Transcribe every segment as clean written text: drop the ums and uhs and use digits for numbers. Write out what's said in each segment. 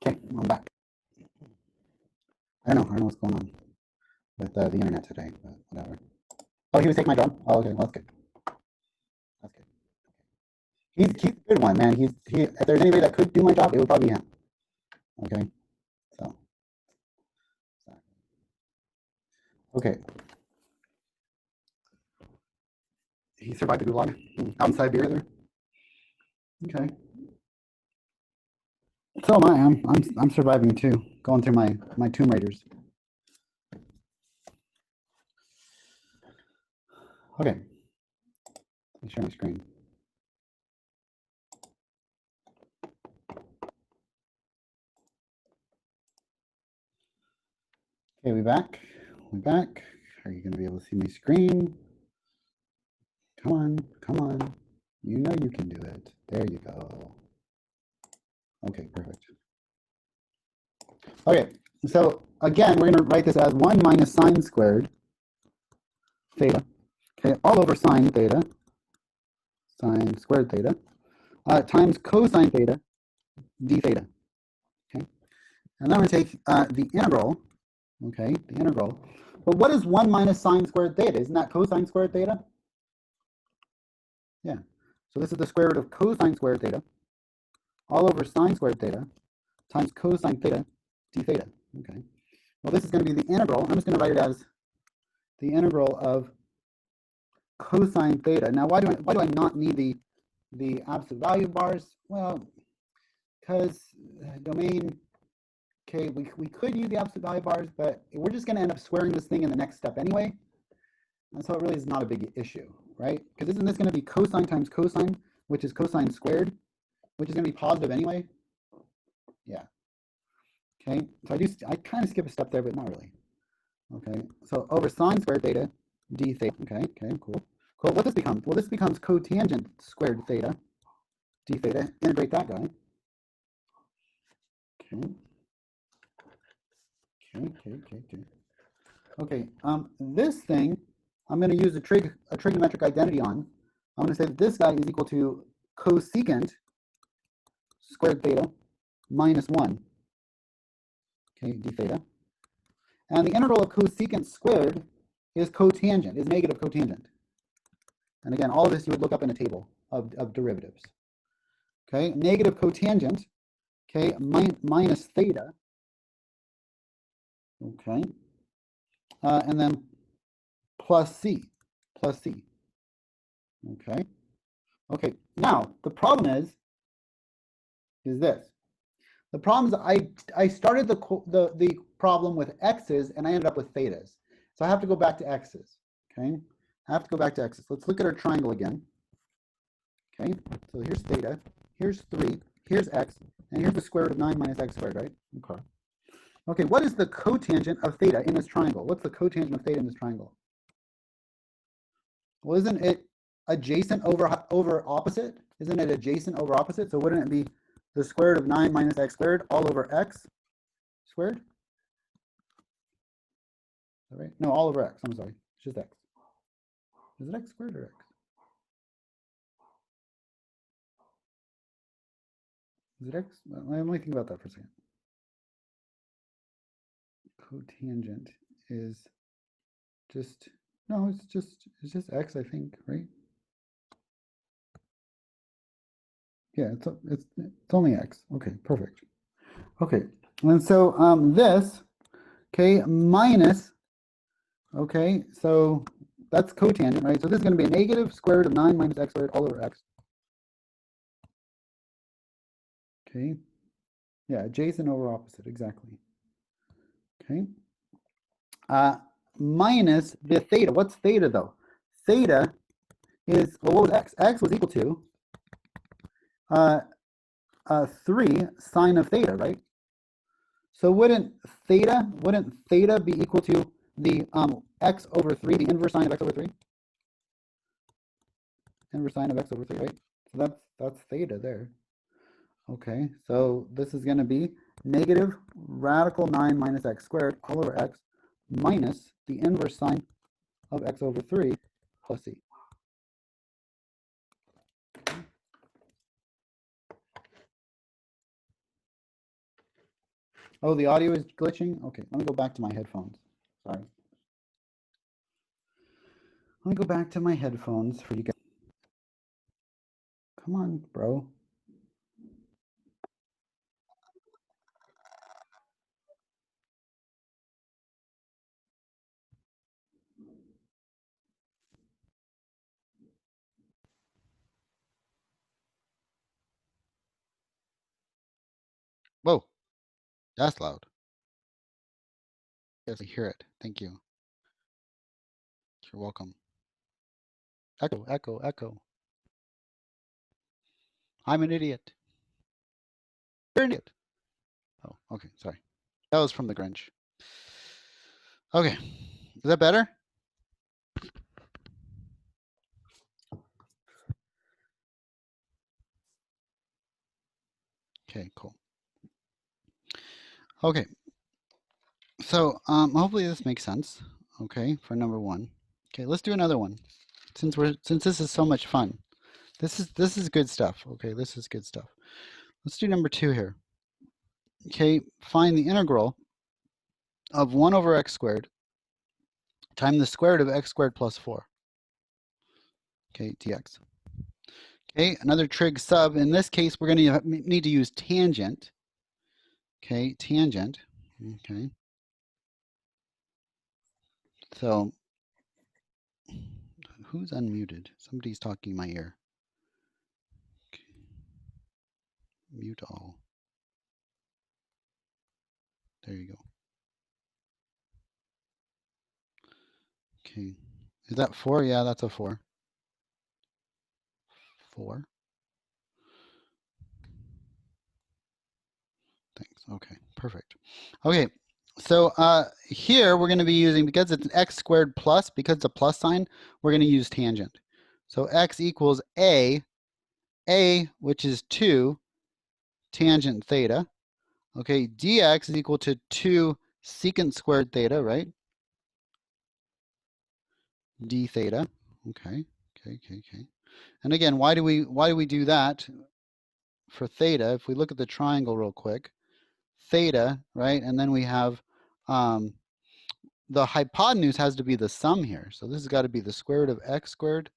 Okay, I'm back. I don't know what's going on with the internet today, but whatever. Oh, he was taking my job? Oh, okay, well, that's good. That's good. He's a good one, man. If there's anybody that could do my job, it would probably be him. Okay, so, okay. He survived the gulag out in Siberia there. Okay. So am I. I'm surviving too, going through my Tomb Raiders. Okay. Let me share my screen. Okay, we back. We back. Are you going to be able to see my screen? Come on, come on. You know you can do it. There you go. Okay, perfect. Okay, so again, we're going to write this as 1 minus sine squared theta, okay, all over sine theta, sine squared theta, times cosine theta d theta, okay? And then we're going to take the integral, okay, the integral. But what is 1 minus sine squared theta? Isn't that cosine squared theta? Yeah. So this is the square root of cosine squared theta all over sine squared theta times cosine theta d theta. Okay. Well, this is going to be the integral. I'm just going to write it as the integral of cosine theta. Now, why do I not need the absolute value bars? Well, because domain, okay, we could use the absolute value bars, but we're just going to end up squaring this thing in the next step anyway. And so it really is not a big issue, right? Because isn't this going to be cosine times cosine, which is cosine squared, which is going to be positive anyway? Yeah. Okay, so I kind of skip a step there, but not really. Okay, so over sine squared theta d theta. Okay, cool. What this becomes? Well, this becomes cotangent squared theta d theta. Integrate that guy. Okay. This thing I'm going to use a trigonometric identity on. I'm going to say that this guy is equal to cosecant squared theta minus 1. Okay, d theta. And the integral of cosecant squared is cotangent, is negative cotangent. And again, all of this you would look up in a table of derivatives. Okay, negative cotangent, okay, minus theta. Okay, and then plus c. Okay, now the problem is this. The problem is I started the problem with x's and I ended up with thetas. So I have to go back to x's, okay? I have to go back to x's. Let's look at our triangle again. Okay, so here's theta, here's 3, here's x, and here's the square root of 9 minus x squared, right? Okay. Okay, what is the cotangent of theta in this triangle? What's the cotangent of theta in this triangle? Well, isn't it adjacent over opposite? Isn't it adjacent over opposite? So wouldn't it be the square root of 9 minus x squared all over x squared? All right? No, all over x. I'm sorry. It's just x. Is it x squared or x? Is it x? Let me think about that for a second. Cotangent is just, no, it's just x, I think, right? Yeah, it's only x. Okay, perfect. Okay, and so this, okay, minus, okay, so that's cotangent, right? So this is going to be a negative square root of 9 minus x squared all over x. Okay, yeah, adjacent over opposite, exactly. Okay, minus the theta. What's theta though? Theta is, well, what was x? X was equal to 3 sine of theta, right? So wouldn't theta be equal to the x over 3, the inverse sine of x over 3? Inverse sine of x over 3, right? So that's theta there. Okay, so this is going to be negative radical 9 minus x squared all over x minus the inverse sine of x over 3 plus c. Oh, the audio is glitching? Okay, let me go back to my headphones. Sorry. Let me go back to my headphones for you guys. Come on, bro. Whoa, that's loud. Yes, I hear it. Thank you. You're welcome. Echo, echo, echo. I'm an idiot. You're an idiot. Oh, okay, sorry. That was from the Grinch. Okay, is that better? Okay, cool. Okay, so hopefully this makes sense. Okay, for number one. Okay, let's do another one. Since this is so much fun. This is good stuff. Okay, this is good stuff. Let's do number two here. Okay, find the integral of 1 over x squared times the square root of x squared plus 4. Okay, dx. Okay, another trig sub. In this case, we're going to need to use tangent. Okay, tangent. Okay. So, who's unmuted? Somebody's talking in my ear. Okay. Mute all. There you go. Okay. Is that 4? Yeah, that's a 4. 4. Thanks. Okay, perfect. Okay, so here we're going to be using, because it's an x squared plus, because it's a plus sign, we're going to use tangent. So x equals a, which is 2, tangent theta. Okay, dx is equal to 2 secant squared theta, right? D theta. Okay. And again, why do we do that for theta? If we look at the triangle real quick, theta, right? And then we have the hypotenuse has to be the sum here. So this has got to be the square root of x squared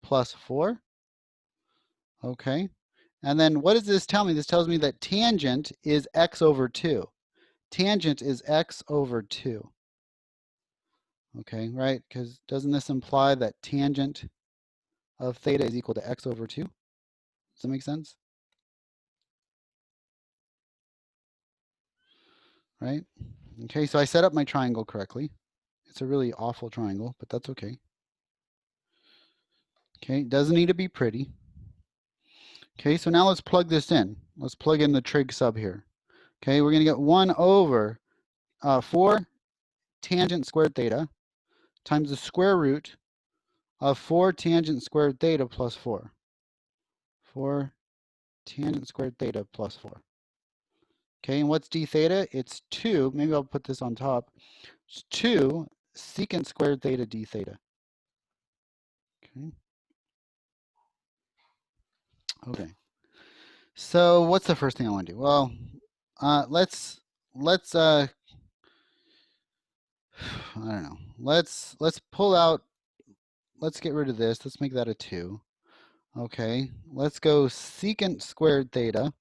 plus 4. Okay. And then what does this tell me? This tells me that tangent is x over 2. Tangent is x over 2. Okay, right? Because doesn't this imply that tangent of theta is equal to x over 2? Does that make sense? Right? Okay, so I set up my triangle correctly. It's a really awful triangle, but that's okay. Okay, it doesn't need to be pretty. Okay, so now let's plug this in. Let's plug in the trig sub here. Okay, we're going to get 1 over 4 tangent squared theta times the square root of 4 tangent squared theta plus 4. 4 tangent squared theta plus 4. Okay, and what's d theta? It's 2. Maybe I'll put this on top. It's 2 secant squared theta d theta. Okay. Okay. So what's the first thing I want to do? Well, let's I don't know. Let's pull out. Let's get rid of this. Let's make that a 2. Okay. Let's go secant squared theta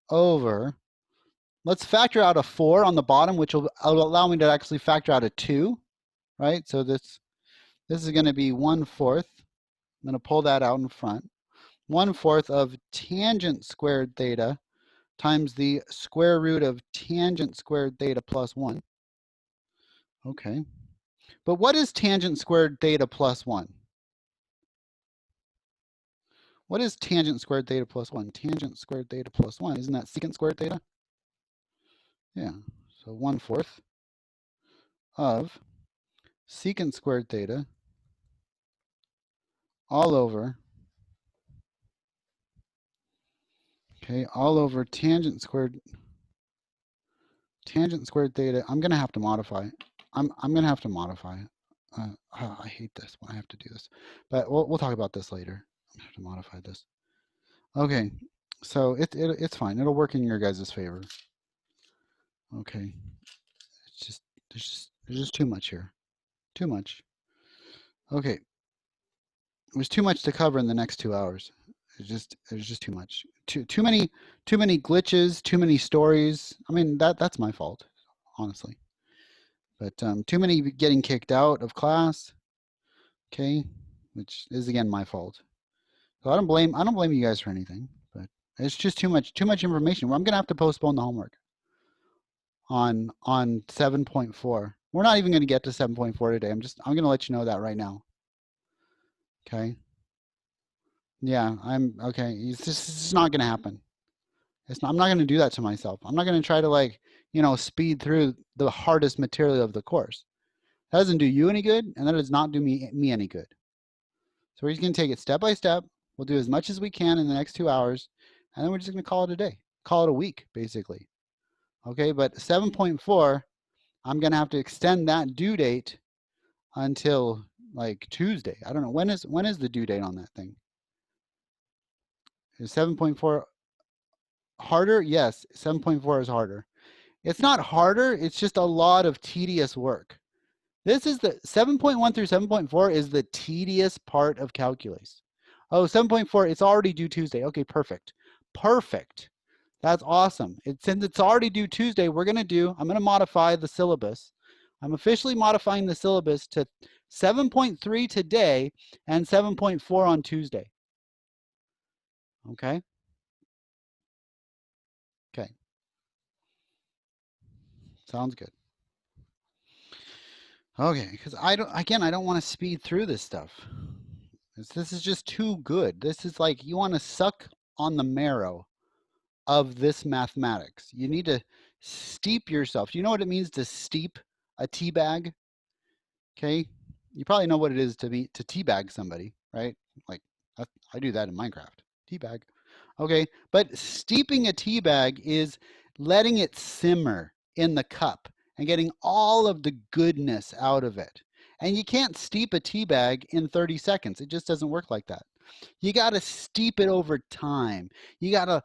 over. Let's factor out a 4 on the bottom, which will allow me to actually factor out a 2, right? So this is going to be 1/4. I'm going to pull that out in front. 1/4 of tangent squared theta times the square root of tangent squared theta plus 1. Okay. But what is tangent squared theta plus 1? What is tangent squared theta plus 1? Tangent squared theta plus 1. Isn't that secant squared theta? Yeah. So 1/4 of secant squared theta all over, okay, all over tangent squared theta. I'm going to have to modify it. I'm going to have to modify it. I hate this when I have to do this, but we'll talk about this later. I'm going to have to modify this. Okay, so it's fine. It'll work in your guys' favor. Okay. There's just too much here. Too much. Okay. There's too much to cover in the next 2 hours. There's just too much. Too many glitches, too many stories. I mean, that's my fault, honestly. But too many getting kicked out of class. Okay, which is again my fault. So I don't blame you guys for anything, but it's just too much information. Well, I'm gonna have to postpone the homework on 7.4. We're not even gonna get to 7.4 today. I'm gonna let you know that right now. Okay. Yeah, I'm okay. It's just not gonna happen. I'm not gonna do that to myself. I'm not gonna try to like, speed through the hardest material of the course. That doesn't do you any good, and that does not do me any good. So we're just gonna take it step by step. We'll do as much as we can in the next 2 hours, and then we're just gonna call it a day. Call it a week, basically. Okay, but 7.4, I'm gonna have to extend that due date until like Tuesday. I don't know when is the due date on that thing. Is 7.4 harder? Yes, 7.4 is harder. It's not harder, it's just a lot of tedious work. This is the 7.1 through 7.4 is the tedious part of calculus. Oh, 7.4, it's already due Tuesday. Okay, perfect. Perfect. That's awesome. Since it's already due Tuesday, I'm going to modify the syllabus. I'm officially modifying the syllabus to 7.3 today and 7.4 on Tuesday. Okay? Okay. Sounds good. Okay, because I don't want to speed through this stuff. This is just too good. This is like you want to suck on the marrow of this mathematics. You need to steep yourself. Do you know what it means to steep a tea bag? Okay, you probably know what it is to teabag somebody, right? Like I do that in Minecraft. Teabag. Okay, but steeping a tea bag is letting it simmer in the cup and getting all of the goodness out of it. And you can't steep a tea bag in 30 seconds. It just doesn't work like that. You got to steep it over time. You got to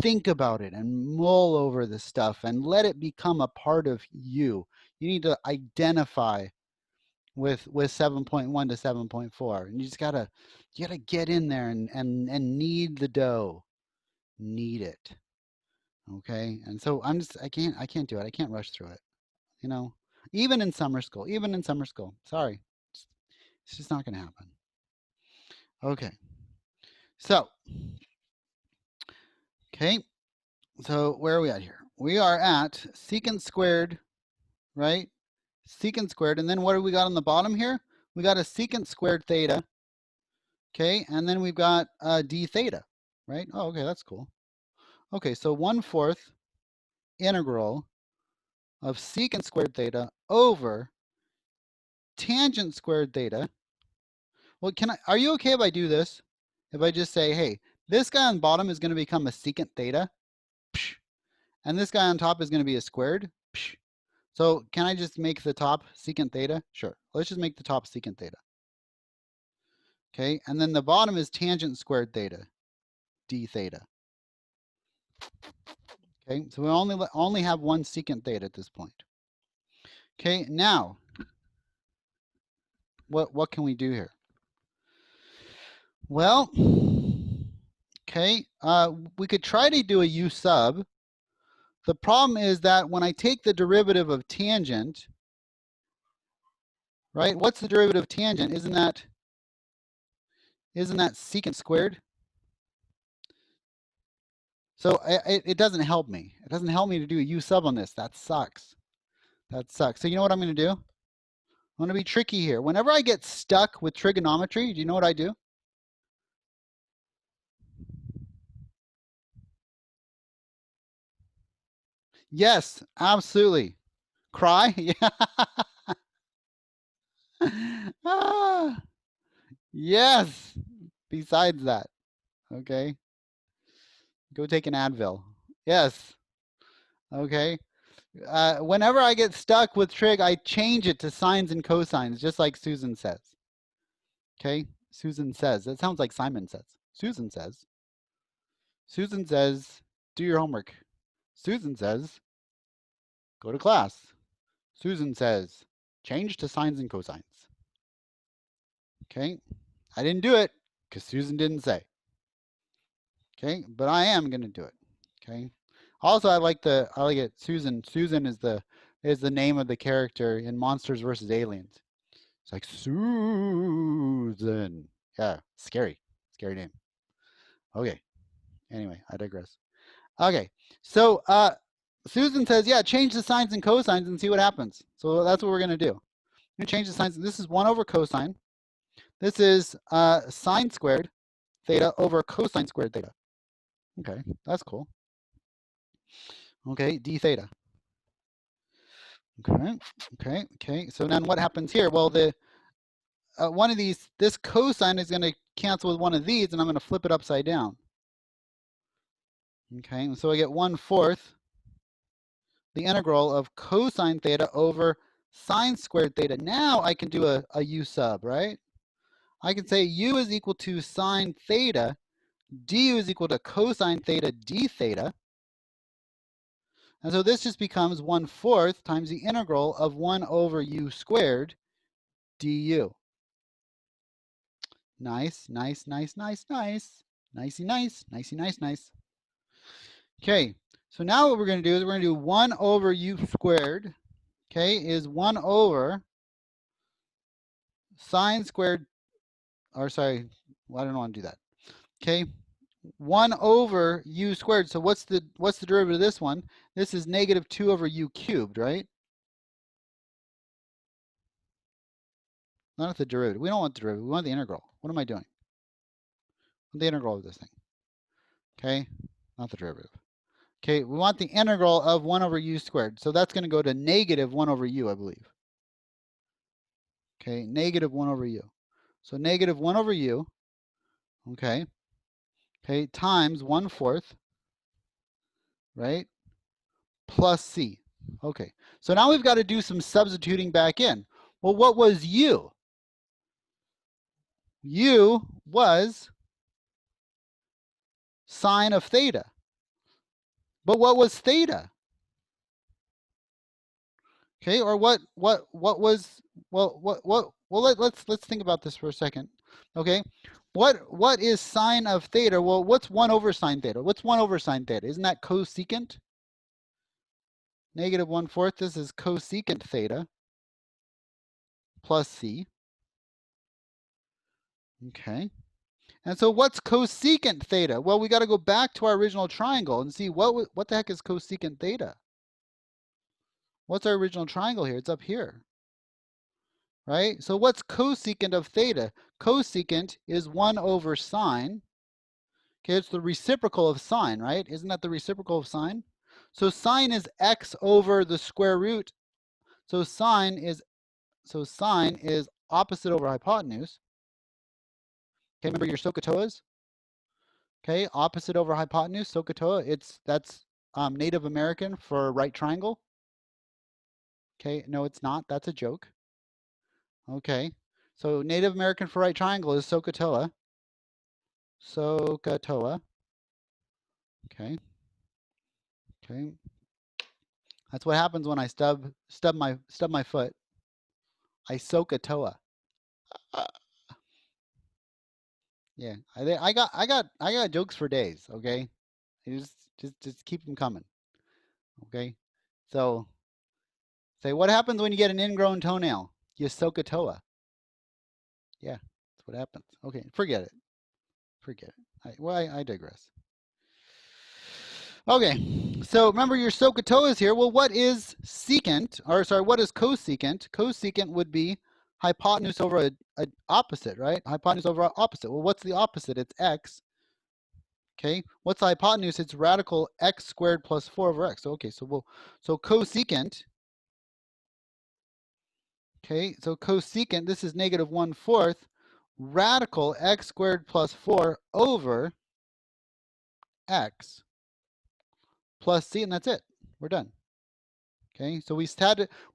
think about it and mull over the stuff and let it become a part of you. You need to identify with 7.1 to 7.4, and you gotta get in there and knead the dough, knead it. Okay, and so I can't do it. I can't rush through it. You know, even in summer school. Sorry, it's just not gonna happen. Okay, so so where are we at here? We are at secant squared, right? Secant squared, and then what do we got on the bottom here? We got a secant squared theta. Okay, and then we've got d theta, right? Oh, okay, that's cool. Okay, so 1/4 integral of secant squared theta over tangent squared theta. Well, are you okay if I do this? If I just say, hey, this guy on the bottom is going to become a secant theta, and this guy on top is going to be a squared. So can I just make the top secant theta? Sure. Let's just make the top secant theta. Okay, and then the bottom is tangent squared theta, d theta. Okay, so we only have one secant theta at this point. Okay, now what can we do here? Well, okay, we could try to do a u sub. The problem is that when I take the derivative of tangent, right? What's the derivative of tangent? Isn't that secant squared? So it doesn't help me. It doesn't help me to do a u sub on this. That sucks. That sucks. So you know what I'm going to do? I'm going to be tricky here. Whenever I get stuck with trigonometry, do you know what I do? Yes, absolutely. Cry? Yeah. Ah, yes. Besides that, okay. Go take an Advil. Yes. Okay. Whenever I get stuck with trig, I change it to sines and cosines, just like Susan says. Okay. Susan says. That sounds like Simon says. Susan says. Susan says, do your homework. Susan says, Go to class. Susan says, change to sines and cosines. Okay, I didn't do it because Susan didn't say. Okay, but I am going to do it. Okay. Also, I like it. Susan. Susan is the name of the character in Monsters vs. Aliens. It's like Susan. Yeah, scary name. Okay. Anyway, I digress. Okay, so Susan says, yeah, change the sines and cosines and see what happens. So that's what we're going to do. We're going to change the signs. This is 1 over cosine. This is sine squared theta over cosine squared theta. Okay, that's cool. Okay, d theta. Okay. So then what happens here? Well, the one of these, this cosine is going to cancel with one of these, and I'm going to flip it upside down. Okay, so I get 1/4 the integral of cosine theta over sine squared theta. Now I can do a u sub, right? I can say u is equal to sine theta, du is equal to cosine theta d theta. And so this just becomes 1/4 times the integral of 1 over u squared du. Nice. Nicey nice. Okay, so now what we're going to do is we're going to do 1 over u squared, okay, is 1 over sine squared, or sorry, well, I don't want to do that. Okay, 1 over u squared. So what's the derivative of this one? This is negative 2 over u cubed, right? Not the derivative. We don't want the derivative. We want the integral. What am I doing? The integral of this thing. Okay, not the derivative. Okay, we want the integral of 1 over u squared. So that's going to go to negative 1 over u, I believe. Okay, negative 1 over u. So negative 1 over u, okay, times 1/4, right, plus c. Okay, so now we've got to do some substituting back in. Well, what was u? U was sine of theta. But what was theta? Okay, or what was, let's think about this for a second. Okay, what is sine of theta? Well, what's 1 over sine theta? What's 1 over sine theta? Isn't that cosecant? Negative 1/4, this is cosecant theta plus c. Okay, and so what's cosecant theta? Well, we got to go back to our original triangle and see what the heck is cosecant theta? What's our original triangle here? It's up here, right? So what's cosecant of theta? Cosecant is 1 over sine. Okay, it's the reciprocal of sine, right? Isn't that the reciprocal of sine? So sine is x over the square root. So sine is opposite over hypotenuse. Okay, remember your SOHCAHTOAs? Okay, opposite over hypotenuse, SOHCAHTOA. That's Native American for right triangle. Okay, no, it's not. That's a joke. Okay, so Native American for right triangle is SOHCAHTOA. SOHCAHTOA. Okay. That's what happens when I stub my foot. I SOHCAHTOA. Yeah, I got jokes for days. Okay, you just keep them coming. Okay, so say what happens when you get an ingrown toenail? You SOHCAHTOA. Yeah, that's what happens. Okay, forget it. I digress. Okay, so remember your SOHCAHTOA is here. Well, what is secant? Or sorry, what is cosecant? Cosecant would be hypotenuse over a opposite, right? Hypotenuse over opposite. Well, what's the opposite? It's x. Okay, what's the hypotenuse? It's radical x squared plus 4 over x. Okay, so cosecant. Okay, so cosecant, this is negative 1/4 radical x squared plus 4 over x plus c, and that's it. We're done. Okay, so we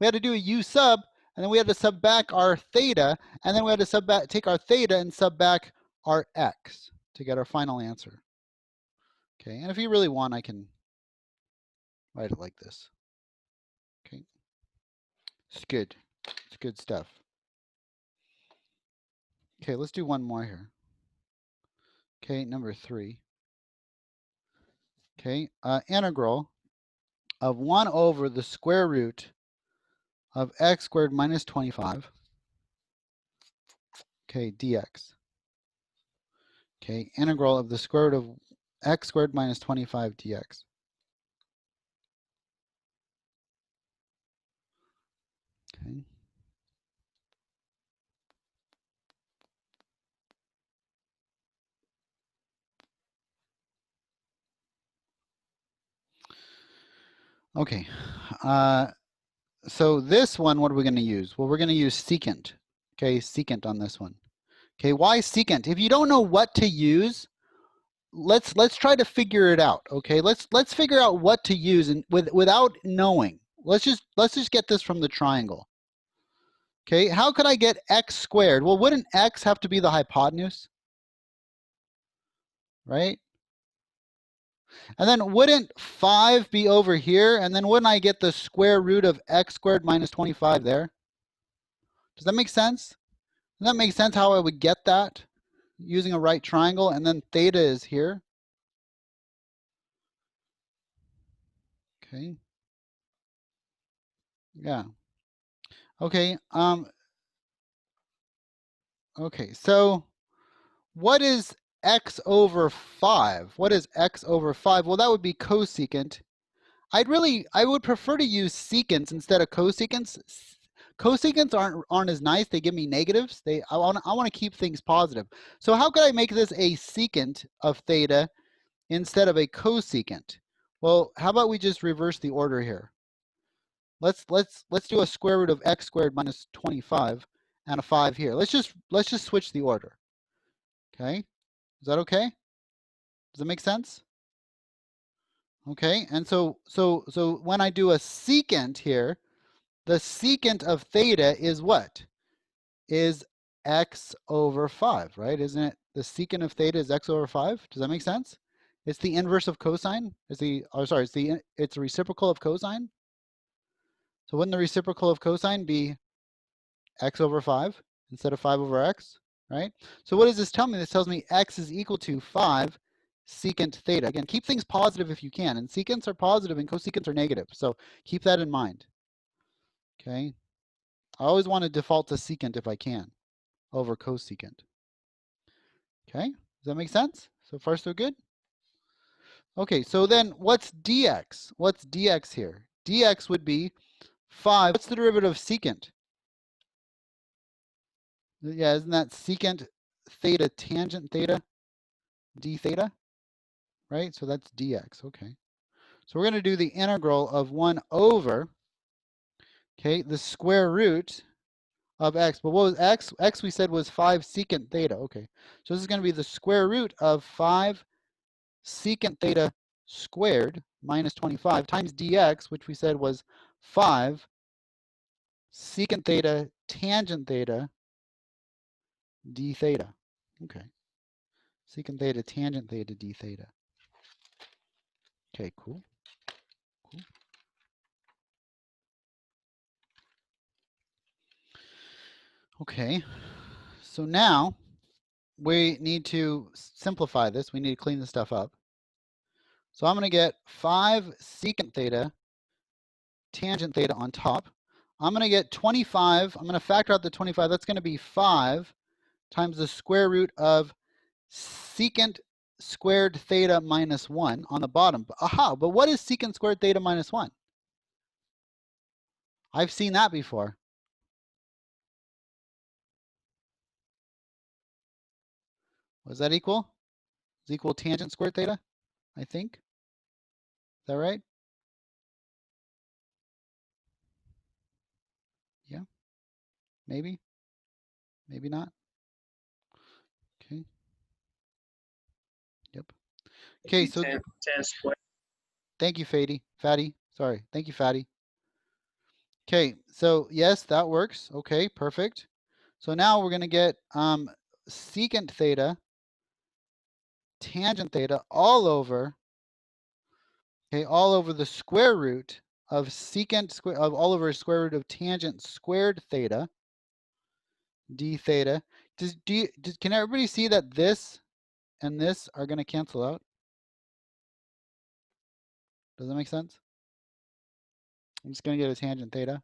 had to do a u sub, and then we had to sub back our theta, and then we had to take our theta and sub back our x to get our final answer. Okay, and if you really want, I can write it like this. It's good. It's good stuff. Okay, let's do one more here. Okay, number 3. Okay, integral of 1 over the square root of x squared minus 25, okay, dx. Okay, integral of the square root of x squared minus 25 dx. Okay. Okay, so this one, what are we going to use? Well, we're going to use secant. Okay, secant on this one. Okay, why secant? If you don't know what to use, let's try to figure it out. Okay, let's figure out what to use and without knowing. Let's just get this from the triangle. Okay, how could I get x squared? Well, wouldn't x have to be the hypotenuse? Right? And then wouldn't 5 be over here? And then wouldn't I get the square root of x squared minus 25 there? Does that make sense? Does that make sense how I would get that? Using a right triangle, and then theta is here. Okay. Yeah. Okay. Okay, so what is x over 5? What is x over 5? Well, that would be cosecant. I would prefer to use secants instead of cosecants. Cosecants aren't as nice. They give me negatives. I want to keep things positive. So how could I make this a secant of theta instead of a cosecant? Well, how about we just reverse the order here? Let's do a square root of x squared minus 25 and a 5 here. Let's just switch the order. Okay? Is that okay? Does that make sense? Okay, and so when I do a secant here, the secant of theta is what? Is x over 5, right? Isn't it? The secant of theta is x over 5. Does that make sense? It's the inverse of cosine. It's the reciprocal of cosine. So wouldn't the reciprocal of cosine be x over 5 instead of 5 over x, right? So what does this tell me? This tells me x is equal to 5 secant theta. Again, keep things positive if you can. And secants are positive and cosecants are negative. So keep that in mind. Okay. I always want to default to secant if I can over cosecant. Okay. Does that make sense? So far, so good? Okay, so then what's dx? What's dx here? Dx would be 5. What's the derivative of secant? Yeah, isn't that secant theta tangent theta d theta? Right? So that's dx. Okay. So we're going to do the integral of 1 over, okay, the square root of x. But what was x? X we said was 5 secant theta. Okay. So this is going to be the square root of 5 secant theta squared minus 25 times dx, which we said was 5 secant theta tangent theta d theta. Okay. Secant theta tangent theta d theta. Okay, cool. Cool. Okay. So now we need to simplify this. We need to clean this stuff up. So I'm going to get 5 secant theta tangent theta on top. I'm going to get 25. I'm going to factor out the 25. That's going to be 5 times the square root of secant squared theta minus 1 on the bottom. Aha, but what is secant squared theta minus 1? I've seen that before. Was that equal? Is equal tangent squared theta, I think. Is that right? Yeah, maybe, maybe not. Okay. Yep. Okay, so thank you, Fatty. Sorry. Thank you, Fatty. Okay, so yes, that works. Okay, perfect. So now we're going to get secant theta, tangent theta all over, okay, all over the square root of secant square of all over square root of tangent squared theta d theta. Can everybody see that this and this are going to cancel out? Does that make sense? I'm just going to get a tangent theta.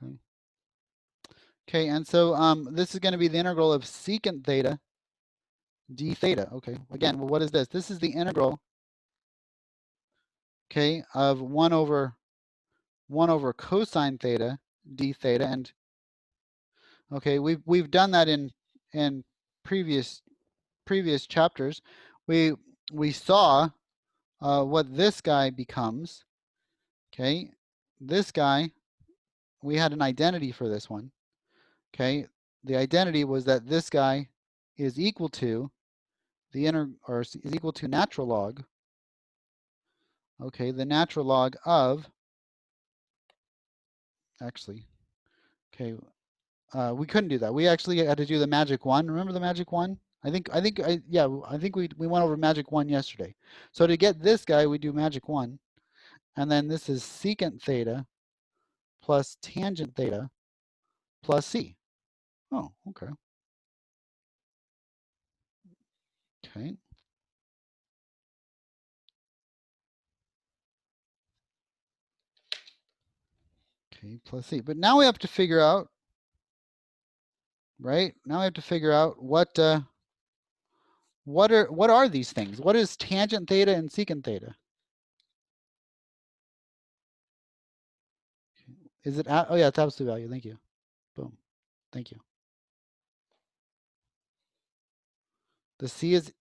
Okay. Okay, and so this is going to be the integral of secant theta d theta. Okay, again, well, what is this? This is the integral, okay, of 1 over cosine theta d theta. And okay, we've done that in previous chapters. We saw what this guy becomes. Okay, this guy, we had an identity for this one. Okay, the identity was that this guy is equal to the is equal to natural log. Okay, the natural log of, actually, okay, we couldn't do that. We actually had to do the magic 1. Remember the magic 1? I think we went over magic 1 yesterday. So to get this guy, we do magic 1. And then this is secant theta plus tangent theta plus c. Oh, okay. Okay. Okay, plus c. But now we have to figure out, right? Now we have to figure out what are these things? What is tangent theta and secant theta? Is it oh yeah, it's absolute value. Thank you. Boom. Thank you. The c is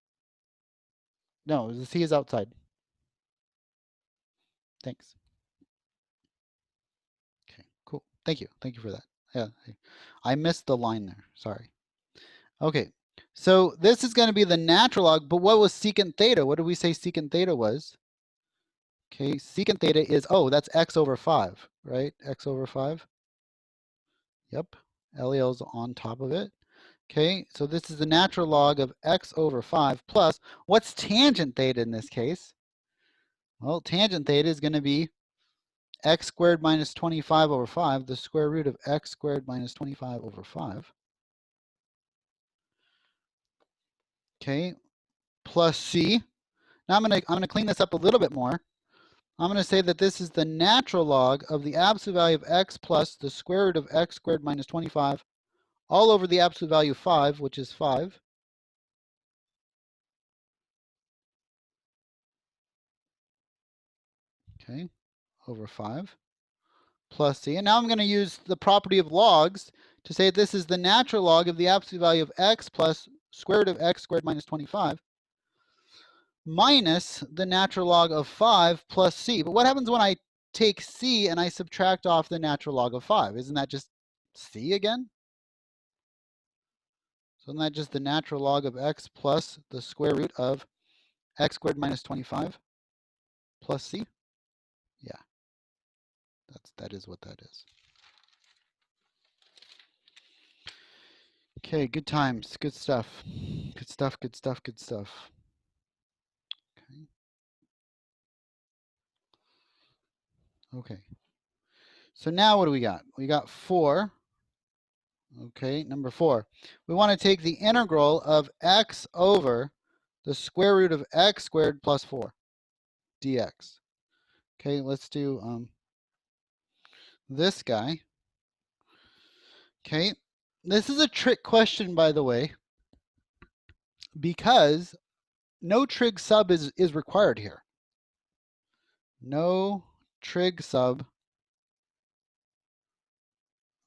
the c is outside. Thanks. Okay, cool. Thank you. Thank you for that. Yeah, I missed the line there. Sorry. Okay, so this is going to be the natural log, but what was secant theta? What did we say secant theta was? Okay, secant theta is, oh, that's x over 5, right? X over 5. Yep, LEL's on top of it. Okay, so this is the natural log of x over 5 plus, what's tangent theta in this case? Well, tangent theta is going to be x squared minus 25 over 5, the square root of x squared minus 25 over 5. Okay, plus c. Now I'm gonna clean this up a little bit more. I'm gonna say that this is the natural log of the absolute value of x plus the square root of x squared minus 25 all over the absolute value of 5, which is 5. Okay, over 5 plus c. And now I'm going to use the property of logs to say this is the natural log of the absolute value of x plus square root of x squared minus 25 minus the natural log of 5 plus c. But what happens when I take c and I subtract off the natural log of 5? Isn't that just c again? So isn't that just the natural log of x plus the square root of x squared minus 25 plus c? Yeah, that is what that is. Okay, good times, good stuff. Good stuff, good stuff, good stuff. Okay. Okay. So now what do we got? We got 4. Okay, number 4. We want to take the integral of x over the square root of x squared plus 4 dx. Okay, let's do this guy. Okay, this is a trick question, by the way, because no trig sub is required here. No trig sub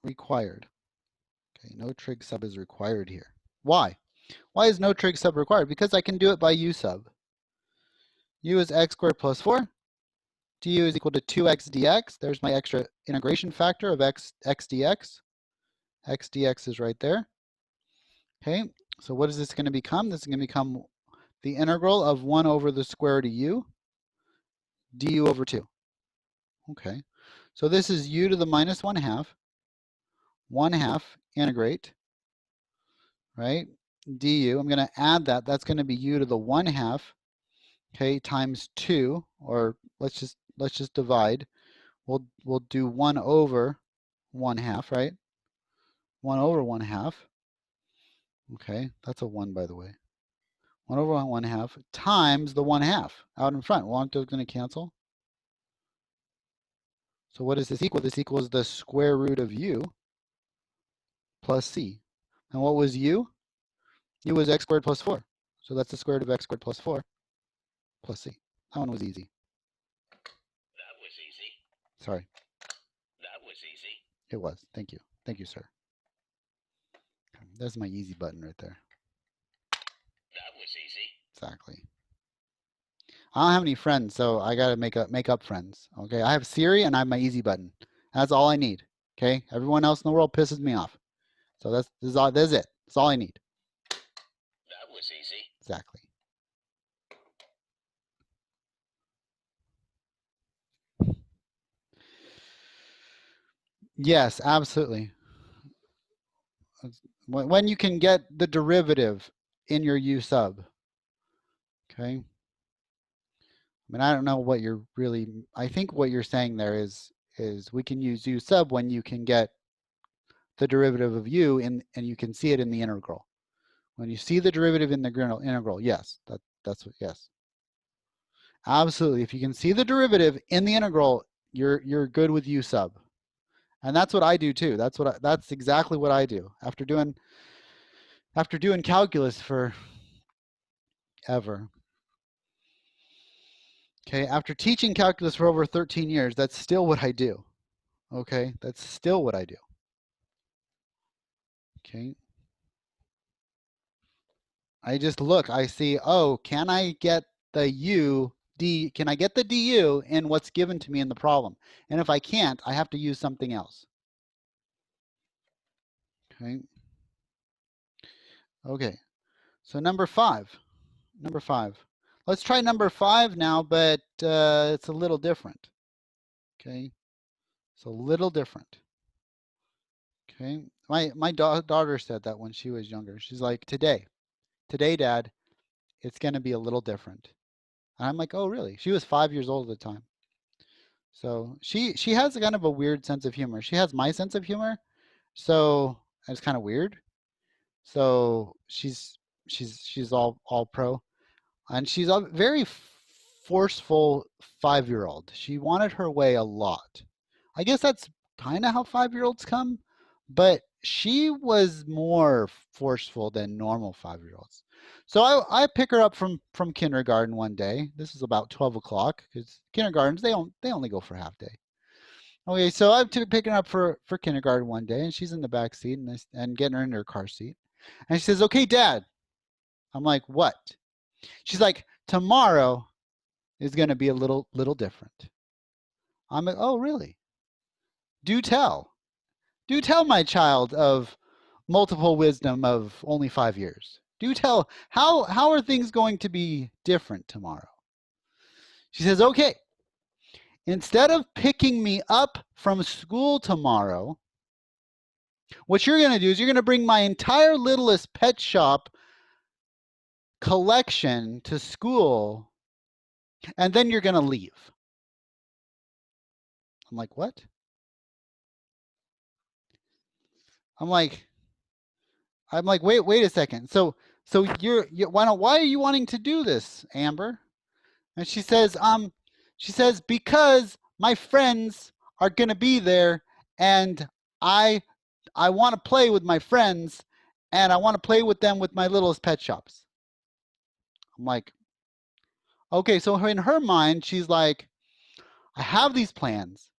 required. Okay, no trig sub is required here. Why? Why is no trig sub required? Because I can do it by u sub. U is x squared plus 4. Du is equal to 2x dx. There's my extra integration factor of x dx. X dx is right there. Okay, so what is this going to become? This is going to become the integral of 1 over the square root of u du over 2. Okay, so this is u to the minus 1/2. 1/2 integrate, right? Du, I'm going to add that. That's going to be u to the 1/2, okay, times 2, or let's just let's just divide. We'll do 1 over 1/2, right? 1 over 1/2. Okay, that's a 1, by the way. 1 over 1/2 times the 1/2 out in front. Well, aren't those going to cancel? So what does this equal? This equals the square root of u plus c. And what was u? U was x squared plus 4. So that's the square root of x squared plus 4 plus c. That one was easy. That was easy. Sorry. That was easy. It was. Thank you. Thank you, sir. That's my easy button right there. That was easy. Exactly. I don't have any friends, so I gotta make up friends. Okay, I have Siri and I have my easy button. That's all I need. Okay, everyone else in the world pisses me off. So that's it. That's all I need. That was easy. Exactly. Yes, absolutely. When you can get the derivative in your u sub. Okay. I mean, I don't know what you're really. I think what you're saying there is we can use u sub when you can get the derivative of u and you can see it in the integral. When you see the derivative in the integral, yes, that's what, yes. Absolutely. If you can see the derivative in the integral, you're good with u sub. And that's what I do too. That's exactly what I do. After doing calculus for ever. Okay, after teaching calculus for over 13 years, that's still what I do. Okay, that's still what I do. Okay. I just look, I see, oh, can I get the can I get the du in what's given to me in the problem? And if I can't, I have to use something else. Okay. Okay. So number 5. Let's try number 5 now, but it's a little different. Okay. It's a little different. Okay. My daughter said that when she was younger. She's like, today, Dad, it's going to be a little different. And I'm like, oh, really? She was 5 years old at the time. So she has kind of a weird sense of humor. She has my sense of humor, so it's kind of weird. So she's all pro, and she's a very forceful 5-year-old. She wanted her way a lot. I guess that's kind of how 5-year-olds come, but she was more forceful than normal 5-year-olds. So I pick her up from kindergarten one day. This is about 12 o'clock because kindergartens they only go for half day. Okay, so I'm picking her up for kindergarten one day, and she's in the back seat and getting her in her car seat, and she says, "Okay, Dad." I'm like, "What?" She's like, "Tomorrow is going to be a little different." I'm like, "Oh, really? Do tell." Do tell, my child of multiple wisdom of only 5 years. Do tell, how are things going to be different tomorrow? She says, okay, instead of picking me up from school tomorrow, what you're going to do is you're going to bring my entire Littlest Pet Shop collection to school, and then you're going to leave. I'm like, what? I'm like, wait a second. So why are you wanting to do this, Amber? And she says, because my friends are gonna be there, and I want to play with my friends, and I want to play with them with my Littlest Pet Shops. I'm like, okay, so in her mind, she's like, I have these plans,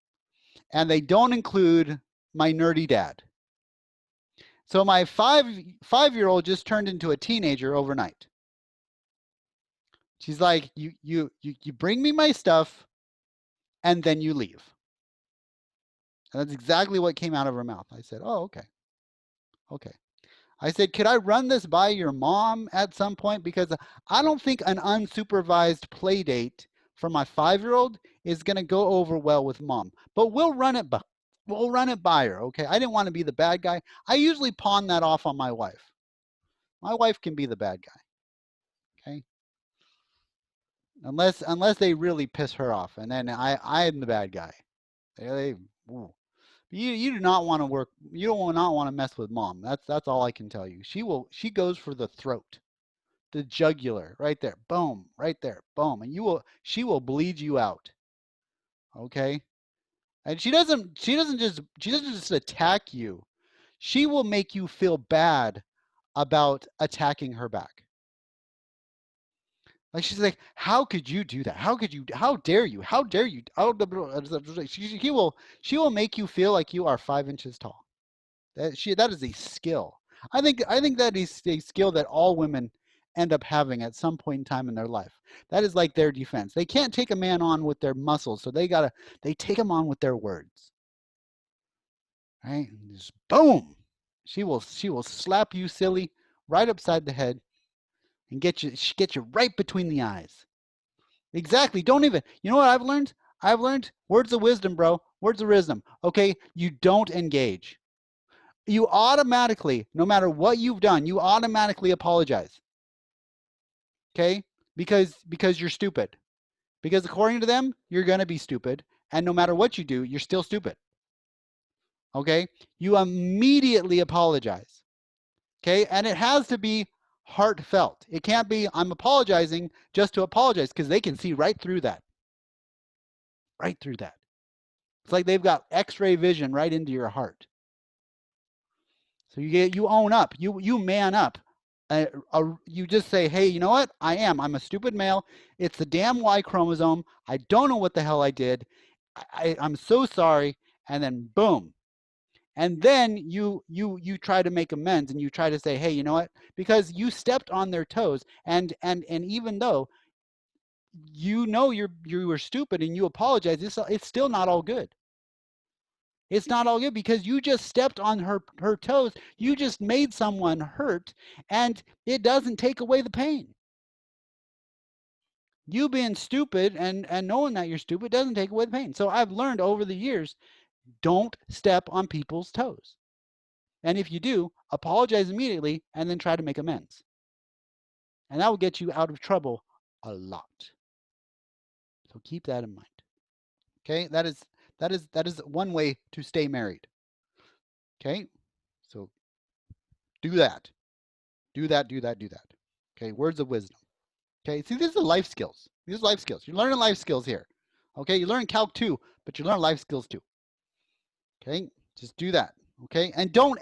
and they don't include my nerdy dad. So my 5-year-old just turned into a teenager overnight. She's like, you bring me my stuff, and then you leave. And that's exactly what came out of her mouth. I said, oh, okay. Okay. I said, could I run this by your mom at some point? Because I don't think an unsupervised play date for my 5-year-old is going to go over well with mom. But we'll run it by her, okay? I didn't want to be the bad guy. I usually pawn that off on my wife. My wife can be the bad guy, okay? Unless they really piss her off, and then I'm the bad guy. Ooh. You do not want to work. You don't not want to mess with mom. That's all I can tell you. She goes for the throat, the jugular, right there. Boom, right there. Boom, and she will bleed you out. Okay, and she doesn't just attack you. She will make you feel bad about attacking her back. Like she's like, how could you do that? How could you? How dare you? How dare you? She will make you feel like you are 5 inches tall. That is a skill. I think that is a skill that all women end up having at some point in time in their life. That is like their defense. They can't take a man on with their muscles, so they take him on with their words. Right? And just boom. She will slap you silly right upside the head and get you right between the eyes. Exactly. Don't even. You know what I've learned? I've learned words of wisdom, bro. Words of wisdom. Okay, you don't engage. You automatically, no matter what you've done, you automatically apologize. Okay? Because you're stupid. Because according to them, you're going to be stupid, and no matter what you do, you're still stupid. Okay? You immediately apologize. Okay? And it has to be heartfelt. It can't be I'm apologizing just to apologize because they can see right through that. Right through that. It's like they've got x-ray vision right into your heart. So you own up. You man up. You just say, hey, you know what? I'm a stupid male. It's the damn Y chromosome. I don't know what the hell I did. I'm so sorry. And then boom. And then you try to make amends and you try to say, hey, you know what? Because you stepped on their toes, and even though you know you were stupid and you apologize, it's still not all good. It's not all good because you just stepped on her toes. You just made someone hurt, and it doesn't take away the pain. You being stupid and knowing that you're stupid doesn't take away the pain. So I've learned over the years, don't step on people's toes. And if you do, apologize immediately and then try to make amends. And that will get you out of trouble a lot. So keep that in mind. Okay? That is one way to stay married. Okay? So do that. Do that, do that, do that. Okay? Words of wisdom. Okay? See, these are life skills. These are life skills. You're learning life skills here. Okay? You're learning Calc 2, but you learn life skills too. Okay? Just do that. Okay? And do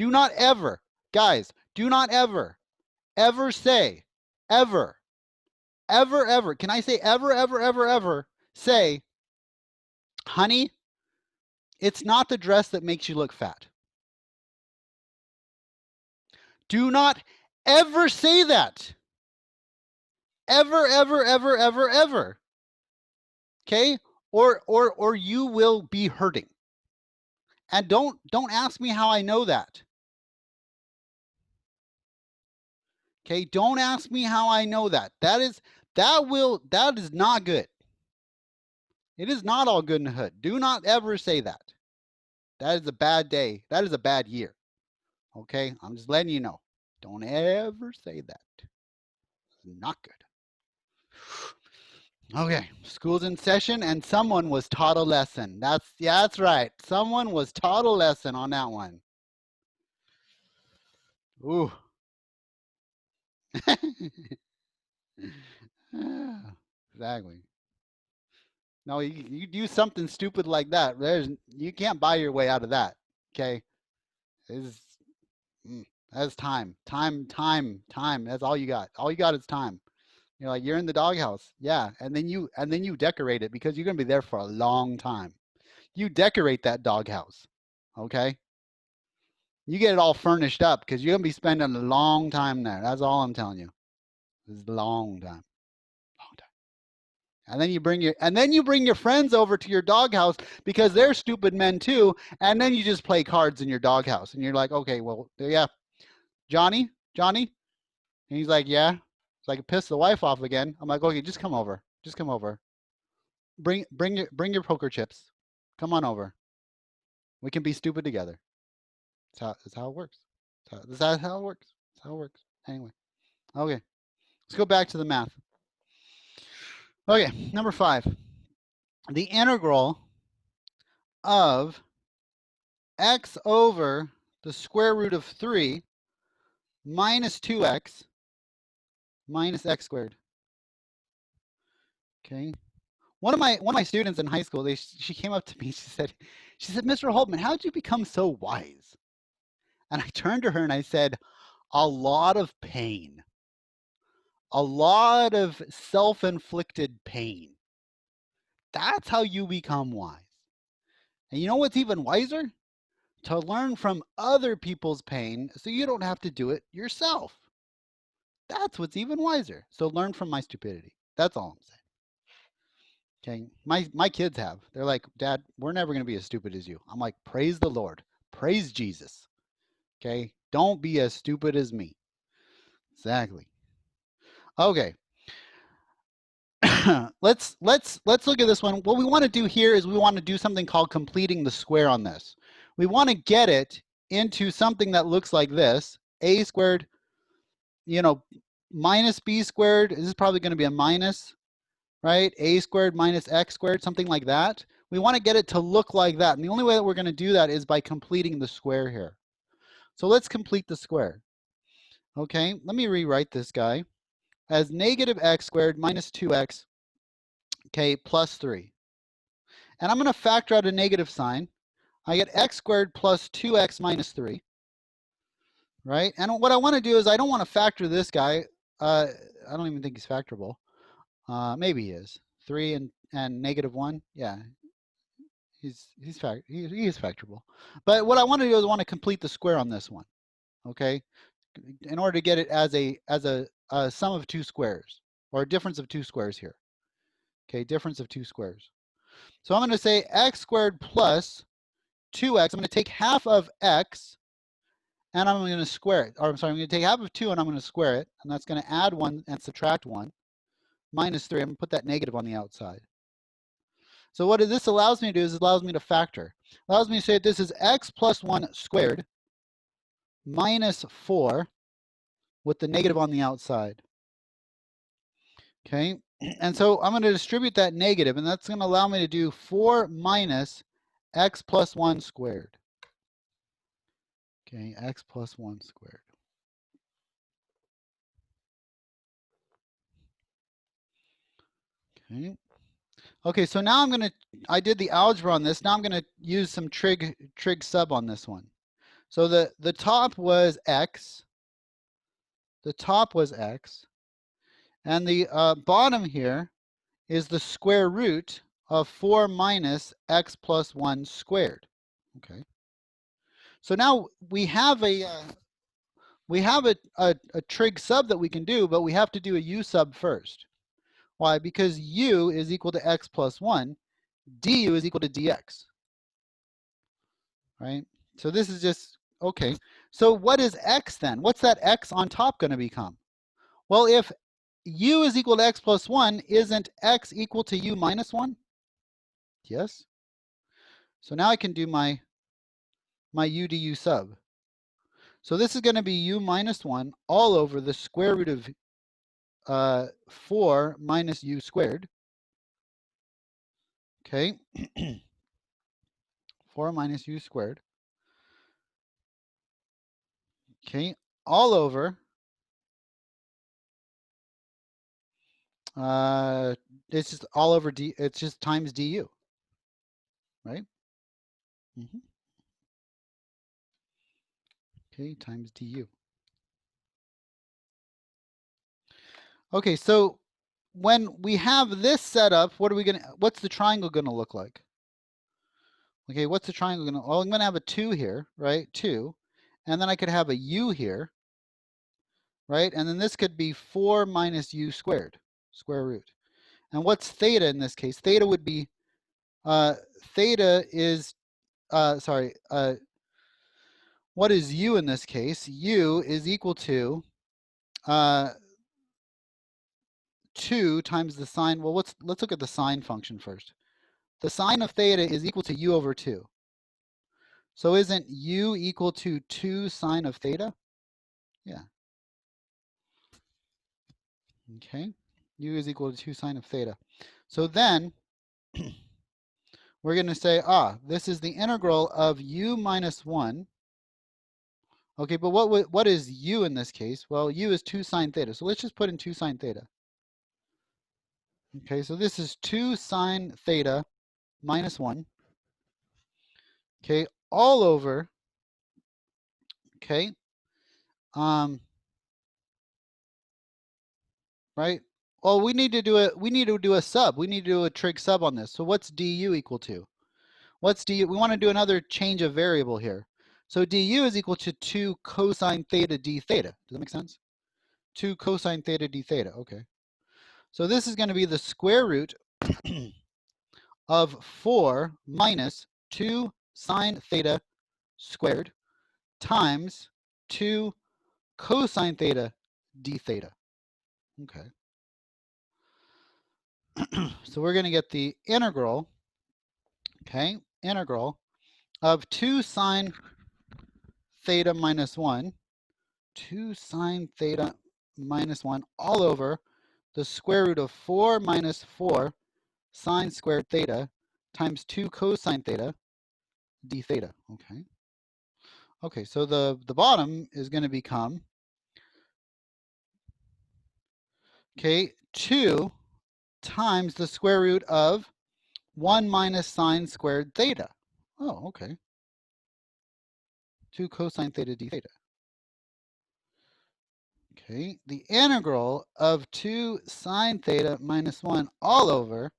not ever, guys, do not ever say, ever, can I say ever, say, honey, it's not the dress that makes you look fat. Do not ever say that. Ever. Okay? Or you will be hurting. And don't ask me how I know that. Okay? Don't ask me how I know that. That is not good. It is not all good in the hood. Do not ever say that. That is a bad day. That is a bad year. Okay? I'm just letting you know. Don't ever say that. It's not good. Okay, school's in session and someone was taught a lesson. That's right. Someone was taught a lesson on that one. Ooh. Exactly. No, you do something stupid like that. You can't buy your way out of that. Okay? Is that's time. That's all you got. All you got is time. You're like, you're in the doghouse. Yeah. And then you decorate it because you're gonna be there for a long time. You decorate that doghouse. Okay? You get it all furnished up because you're gonna be spending a long time there. That's all I'm telling you. It's a long time. Long time. And then you bring your friends over to your doghouse because they're stupid men too. And then you just play cards in your doghouse. And you're like, okay, well, yeah. Johnny? And he's like, yeah. It's like piss the wife off again. I'm like, okay, just come over. Bring your poker chips. Come on over. We can be stupid together. That's how it works. That's how it works. Anyway. Okay. Let's go back to the math. Okay, number 5. The integral of x over the square root of 3 minus 2x minus x squared. Okay. One of my students in high school, she came up to me. She said, Mr. Holtman, how did you become so wise? And I turned to her and I said, a lot of pain, a lot of self-inflicted pain. That's how you become wise. And you know what's even wiser? To learn from other people's pain so you don't have to do it yourself. That's what's even wiser. So learn from my stupidity. That's all I'm saying. Okay, my kids have. They're like, Dad, we're never going to be as stupid as you. I'm like, praise the Lord. Praise Jesus. Okay, don't be as stupid as me. Exactly. Okay. let's look at this one. What we want to do here is we want to do something called completing the square on this. We want to get it into something that looks like this. A squared, minus b squared. This is probably going to be a minus, right? A squared minus x squared, something like that. We want to get it to look like that. And the only way that we're going to do that is by completing the square here. So let's complete the square. Okay, let me rewrite this guy as negative x squared minus 2x, okay, plus 3. And I'm going to factor out a negative sign. I get x squared plus 2x minus 3, right? And what I want to do is I don't want to factor this guy. I don't even think he's factorable. Maybe he is. 3 and negative 1. Yeah, he is factorable. But what I want to do is I want to complete the square on this one. Okay, in order to get it as a sum of 2 squares, or a difference of 2 squares here. Okay, difference of 2 squares. So I'm going to say x squared plus 2x. I'm going to take half of x and I'm going to square it. Or I'm sorry, I'm going to take half of 2 and I'm going to square it. And that's going to add 1 and subtract 1. Minus 3. I'm going to put that negative on the outside. So what this allows me to do is it allows me to factor. It allows me to say that this is x plus 1 squared minus 4 with the negative on the outside. Okay, and so I'm going to distribute that negative, and that's going to allow me to do 4 minus x plus 1 squared. Okay, x plus 1 squared. Okay, so now I did the algebra on this. Now I'm going to use some trig sub on this one. So the top was x. The top was x. And the bottom here is the square root of 4 minus x plus 1 squared. Okay. So now we have a trig sub that we can do, but we have to do a u sub first. Why? Because u is equal to x plus 1, du is equal to dx. Right? So this is just, okay. So what is x then? What's that x on top going to become? Well, if u is equal to x plus 1, isn't x equal to u minus 1? Yes. So now I can do my u du sub. So this is going to be u minus 1 all over the square root of 4 minus u squared. Okay. 4 minus u squared. Okay. All over. It's just all over d. It's just times du. Right? Okay, times du. Okay, so when we have this set up, what's the triangle gonna look like? Okay, what's the triangle gonna, well, I'm gonna have a 2 here, right? 2. And then I could have a u here, right? And then this could be 4 minus u squared, square root. And what's theta in this case? Theta would be, theta is, what is u in this case? U is equal to 2 times the sine. Well, let's look at the sine function first. The sine of theta is equal to u over 2. So isn't u equal to 2 sine of theta? Yeah. Okay. u is equal to 2 sine of theta. So then we're going to say, this is the integral of u minus 1. Okay, but what is u in this case? Well, u is 2 sine theta. So let's just put in 2 sine theta. Okay, so this is 2 sine theta minus 1. Okay, all over, okay, right? Well, we need to do a sub. We need to do a trig sub on this. So what's du equal to? What's du? We want to do another change of variable here. So du is equal to 2 cosine theta d theta. Does that make sense? 2 cosine theta d theta. Okay. So this is going to be the square root of 4 minus 2 sine theta squared times 2 cosine theta d theta. Okay. So we're going to get the integral, okay, integral of 2 sine theta minus 1, 2 sine theta minus 1 all over the square root of 4 minus 4 sine squared theta times 2 cosine theta d theta. Okay. Okay, so the bottom is going to become, okay, 2 times the square root of 1 minus sine squared theta. Oh, okay. 2 cosine theta d theta. Okay, the integral of 2 sine theta minus 1 all over,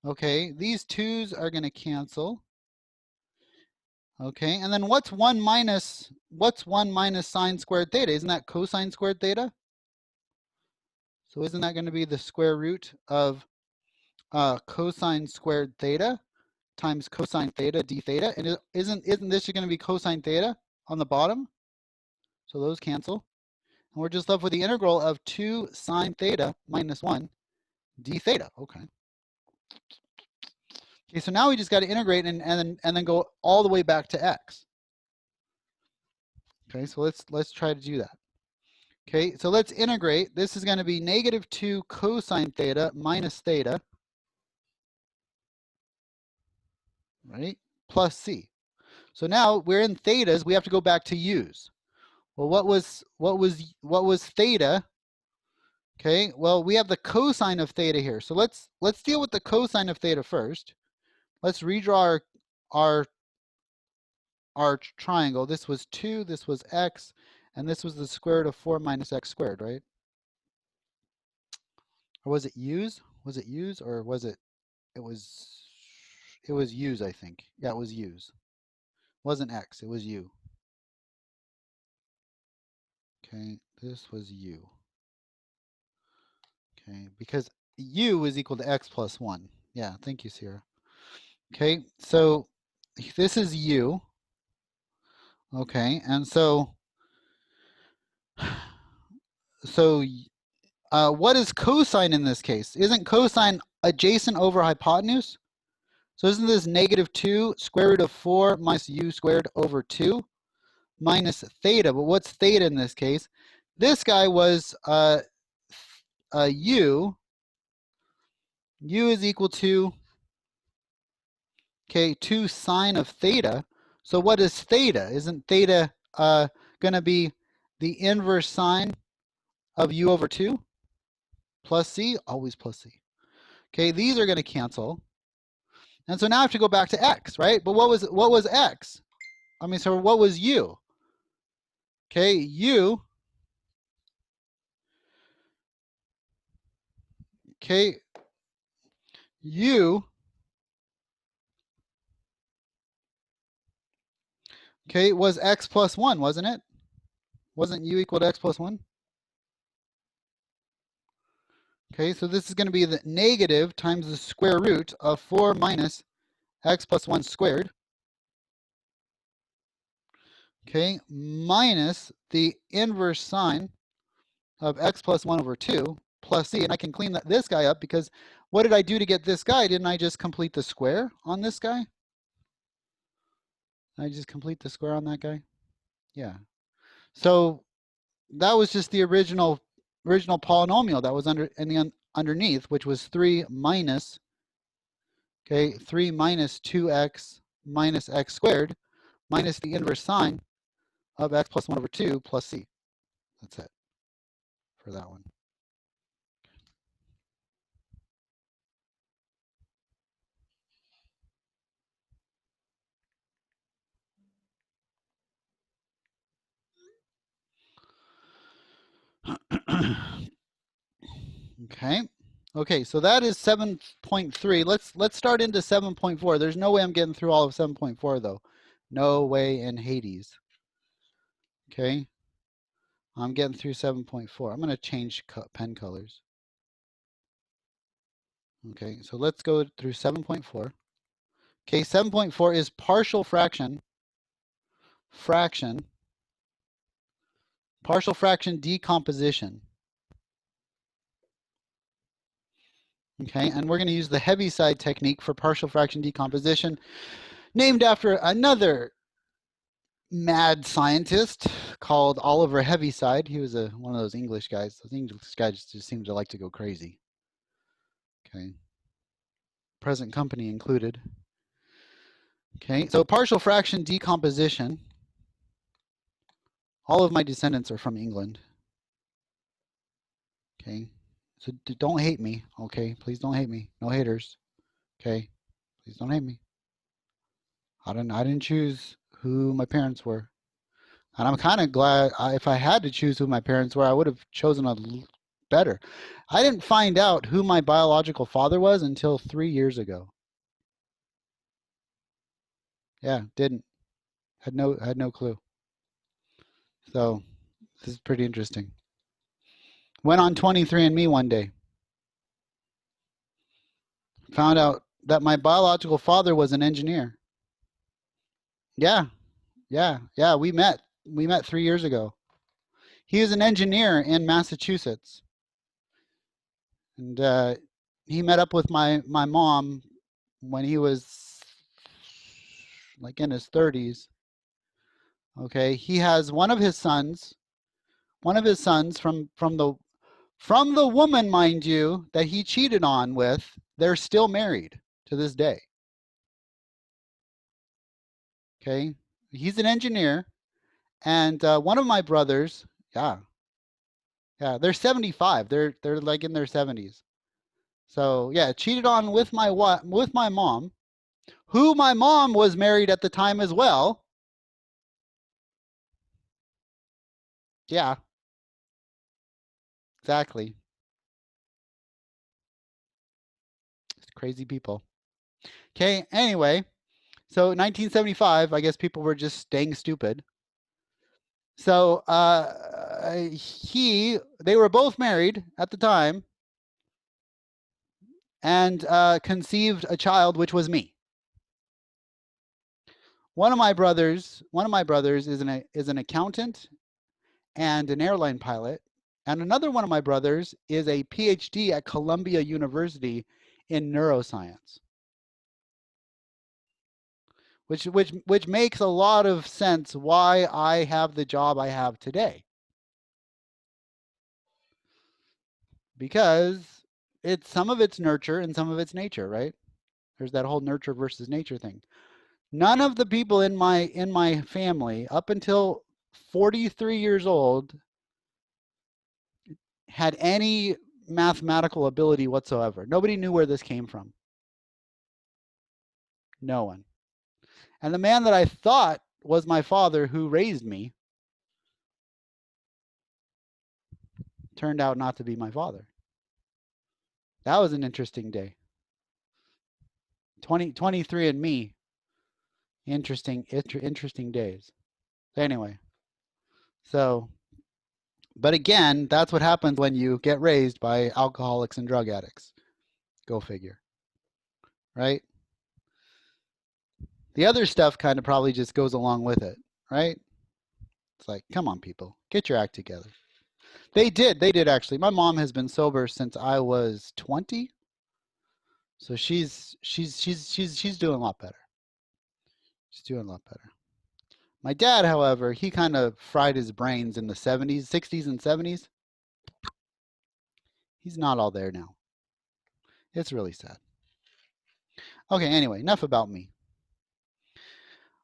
okay, these 2's are going to cancel. Okay, and then what's 1 minus sine squared theta? Isn't that cosine squared theta? So isn't that going to be the square root of cosine squared theta times cosine theta d theta? And isn't this going to be cosine theta on the bottom? So those cancel. And we're just left with the integral of 2 sine theta minus 1 d theta. Okay. Okay, so now we just got to integrate and then go all the way back to x. Okay, so let's try to do that. Okay, so let's integrate. This is going to be negative 2 cosine theta minus theta, right, plus c. So now we're in thetas. We have to go back to u's. Well, what was theta? Okay, well, we have the cosine of theta here. So let's deal with the cosine of theta first. Let's redraw our triangle. This was 2, this was x, and this was the square root of 4 minus x squared, right? Or was it u's? Was it u's or was it? It was u's, I think. Yeah, it was u's. It wasn't x, it was u. Okay, this was u. Okay, because u is equal to x plus 1. Yeah, thank you, Sierra. Okay, so this is u. Okay, and so what is cosine in this case? Isn't cosine adjacent over hypotenuse? So isn't this negative 2 square root of 4 minus u squared over 2 minus theta? But what's theta in this case? This guy was u. U is equal to, okay, 2 sine of theta. So what is theta? Isn't theta going to be the inverse sine of u over 2 plus c? Always plus c. Okay, these are going to cancel. And so now I have to go back to x, right? But what was x? I mean, so what was u? Okay, u. Okay, u. Okay, was x plus 1, wasn't it? Wasn't u equal to x plus 1? Okay, so this is going to be the negative times the square root of 4 minus x plus 1 squared. Okay, minus the inverse sine of x plus 1 over 2 plus c. And I can clean this guy up because what did I do to get this guy? Didn't I just complete the square on this guy? Did I just complete the square on that guy? Yeah. So that was just the original polynomial that was underneath, which was 3 minus, okay, 3 minus 2x minus x squared minus the inverse sine of x plus 1 over 2 plus c. That's it for that one. Okay, so that is 7.3. Let's start into 7.4. There's no way I'm getting through all of 7.4 though. No way in Hades. Okay, I'm getting through 7.4. I'm going to change pen colors. Okay, so let's go through 7.4. Okay, 7.4 is partial fraction decomposition. Okay, and we're going to use the Heaviside technique for partial fraction decomposition, named after another mad scientist called Oliver Heaviside. He was one of those English guys. Those English guys just seem to like to go crazy. Okay, present company included. Okay, so partial fraction decomposition. All of my descendants are from England. Okay, so don't hate me. Okay, please don't hate me. No haters. Okay, please don't hate me. I didn't choose who my parents were, and I'm kind of glad. If I had to choose who my parents were, I would have chosen a better. I didn't find out who my biological father was until 3 years ago. Yeah, didn't. Had no clue. So this is pretty interesting. Went on 23andMe one day. Found out that my biological father was an engineer. Yeah. We met 3 years ago. He was an engineer in Massachusetts. And he met up with my mom when he was like in his 30s. Okay, he has one of his sons from the woman, mind you, that he cheated on with. They're still married to this day. Okay, he's an engineer, and one of my brothers, yeah, they're 75. They're like in their 70s. So yeah, cheated on with my mom, who my mom was married at the time as well. Yeah, exactly. It's crazy people. Okay, anyway, so 1975, I guess people were just staying stupid. So they were both married at the time, and conceived a child, which was me. One of my brothers is an accountant and an airline pilot, and another one of my brothers is a PhD at Columbia University in neuroscience. Which makes a lot of sense why I have the job I have today. Because some of it's nurture and some of it's nature, right? There's that whole nurture versus nature thing. None of the people in my family up until 43 years old had any mathematical ability whatsoever. Nobody knew where this came from. No one. And the man that I thought was my father who raised me turned out not to be my father. That was an interesting day. 23andMe. Interesting days. Anyway, so, but again, that's what happens when you get raised by alcoholics and drug addicts. Go figure. Right? The other stuff kind of probably just goes along with it, right? It's like, come on, people, get your act together. They did actually. My mom has been sober since I was 20, so she's doing a lot better. She's doing a lot better. My dad, however, he kind of fried his brains in the 60s and 70s. He's not all there now. It's really sad. Okay, anyway, enough about me.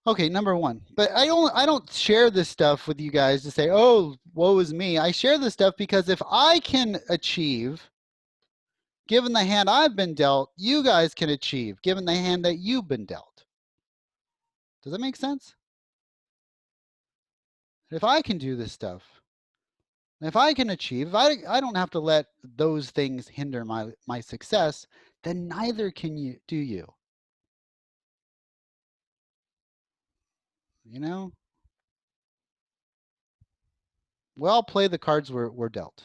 Okay, number one. But I don't share this stuff with you guys to say, oh, woe is me. I share this stuff because if I can achieve, given the hand I've been dealt, you guys can achieve, given the hand that you've been dealt. Does that make sense? If I can do this stuff, if I can achieve, if I don't have to let those things hinder my success, then neither can you. You know? We all play the cards we're dealt.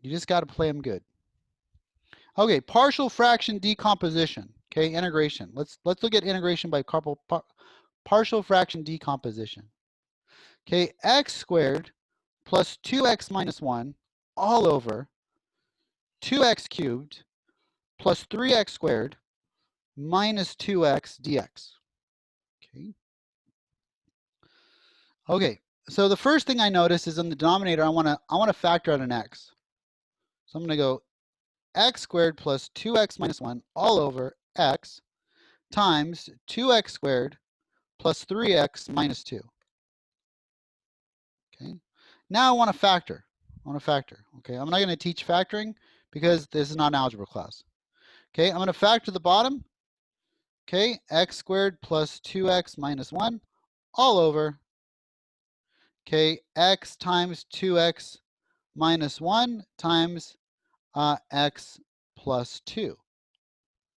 You just got to play them good. Okay, partial fraction decomposition. Okay, integration. Let's look at integration by partial fraction decomposition. Okay, x squared plus 2x minus 1 all over 2x cubed plus 3x squared minus 2x dx. Okay. Okay, so the first thing I notice is in the denominator, I want to factor out an x. So I'm going to go x squared plus 2x minus 1 all over x times 2x squared plus 3x minus 2. Okay. Now I want to factor. Okay, I'm not going to teach factoring because this is not an algebra class. Okay, I'm going to factor the bottom. Okay, x squared plus 2x minus 1 all over, okay, x times 2x minus 1 times x plus 2.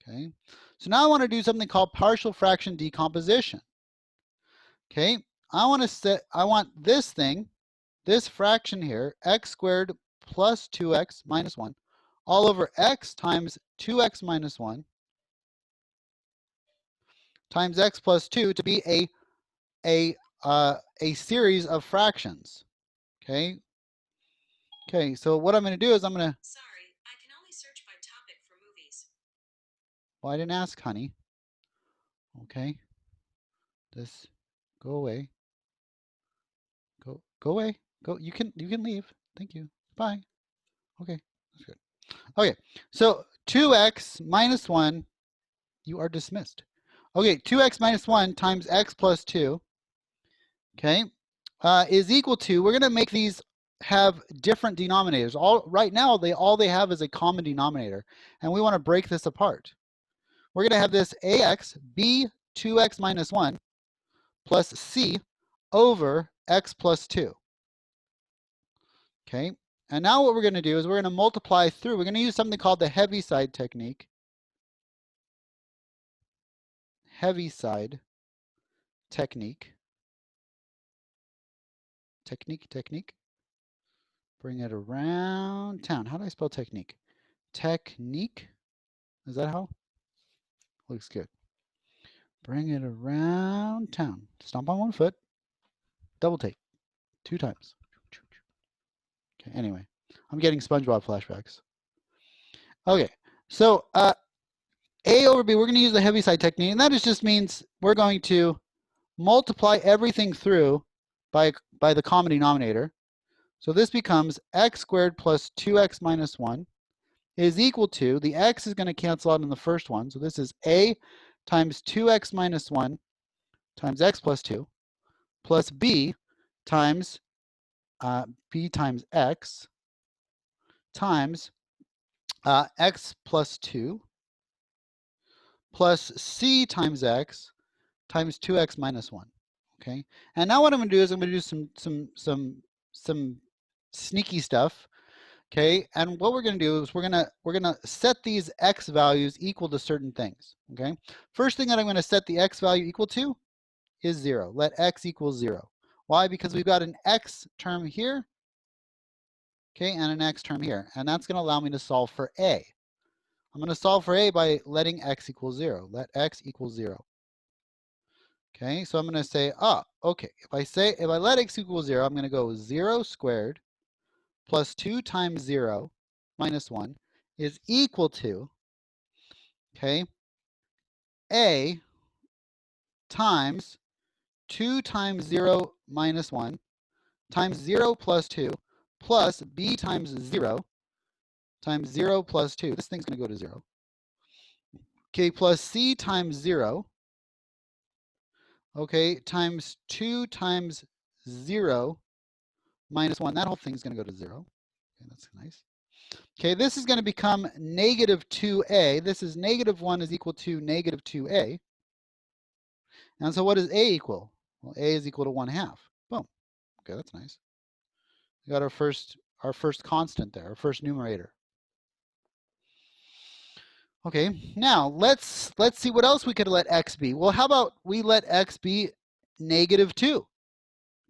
Okay, so now I want to do something called partial fraction decomposition. Okay, I want this thing, this fraction here, x squared plus 2x minus 1 all over x times 2x minus 1 times x plus 2 to be a series of fractions. Okay. Okay, so what I'm going to do is I'm going to... Sorry, I can only search by topic for movies. Well, I didn't ask, honey. Okay. This, go away. Go away. Go. You can leave. Thank you. Bye. Okay, that's good. Okay, so 2x minus 1, you are dismissed. Okay, 2x minus 1 times x plus 2, okay, is equal to, we're going to make these have different denominators. Right now, all they have is a common denominator, and we want to break this apart. We're going to have this ax be 2x minus 1 plus c over x plus 2. Okay, and now what we're going to do is we're going to multiply through. We're going to use something called the Heaviside technique. Heaviside technique. Technique. Bring it around town. How do I spell technique? Technique. Is that how? Looks good. Bring it around town. Stomp on one foot. Double take. 2 times. Okay, anyway. I'm getting SpongeBob flashbacks. Okay, so A over B, we're going to use the Heaviside technique, and that just means we're going to multiply everything through by the common denominator. So this becomes x squared plus 2x minus 1 is equal to, the x is going to cancel out in the first one, so this is a times 2x minus 1 times x plus 2 plus b times x times x plus 2 plus c times x times 2x minus 1. Okay, and now what I'm going to do is I'm going to do some sneaky stuff. Okay, and what we're going to do is we're going to set these x values equal to certain things. Okay, first thing that I'm going to set the x value equal to is 0. Let x equal 0. Why? Because we've got an x term here, okay, and an x term here, and that's going to allow me to solve for a. I'm going to solve for a by letting x equal 0. Let x equal 0. Okay, so I'm going to say, okay, if I let x equal 0, I'm going to go 0 squared plus 2 times 0 minus 1 is equal to, okay, a times 2 times 0 minus 1 times 0 plus 2 plus b times 0 times 0 plus 2. This thing's going to go to 0. Okay, plus c times 0. Okay, times 2 times 0 minus 1. That whole thing's going to go to 0. Okay, that's nice. Okay, this is going to become negative 2a. This is negative 1 is equal to negative 2a. And so what does a equal? Well, a is equal to 1/2. Boom. Okay, that's nice. We got our first constant there, our first numerator. Okay, now let's see what else we could let x be. Well, how about we let x be negative 2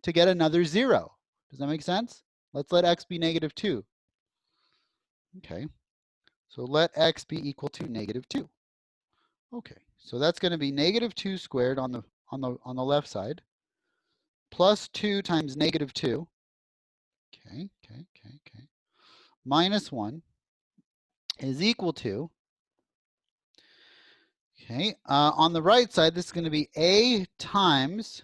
to get another 0? Does that make sense? Let's let x be negative 2. Okay, so let x be equal to negative 2. Okay, so that's going to be negative 2 squared on the left side, plus 2 times negative 2. Okay, minus 1 is equal to, okay, on the right side, this is going to be a times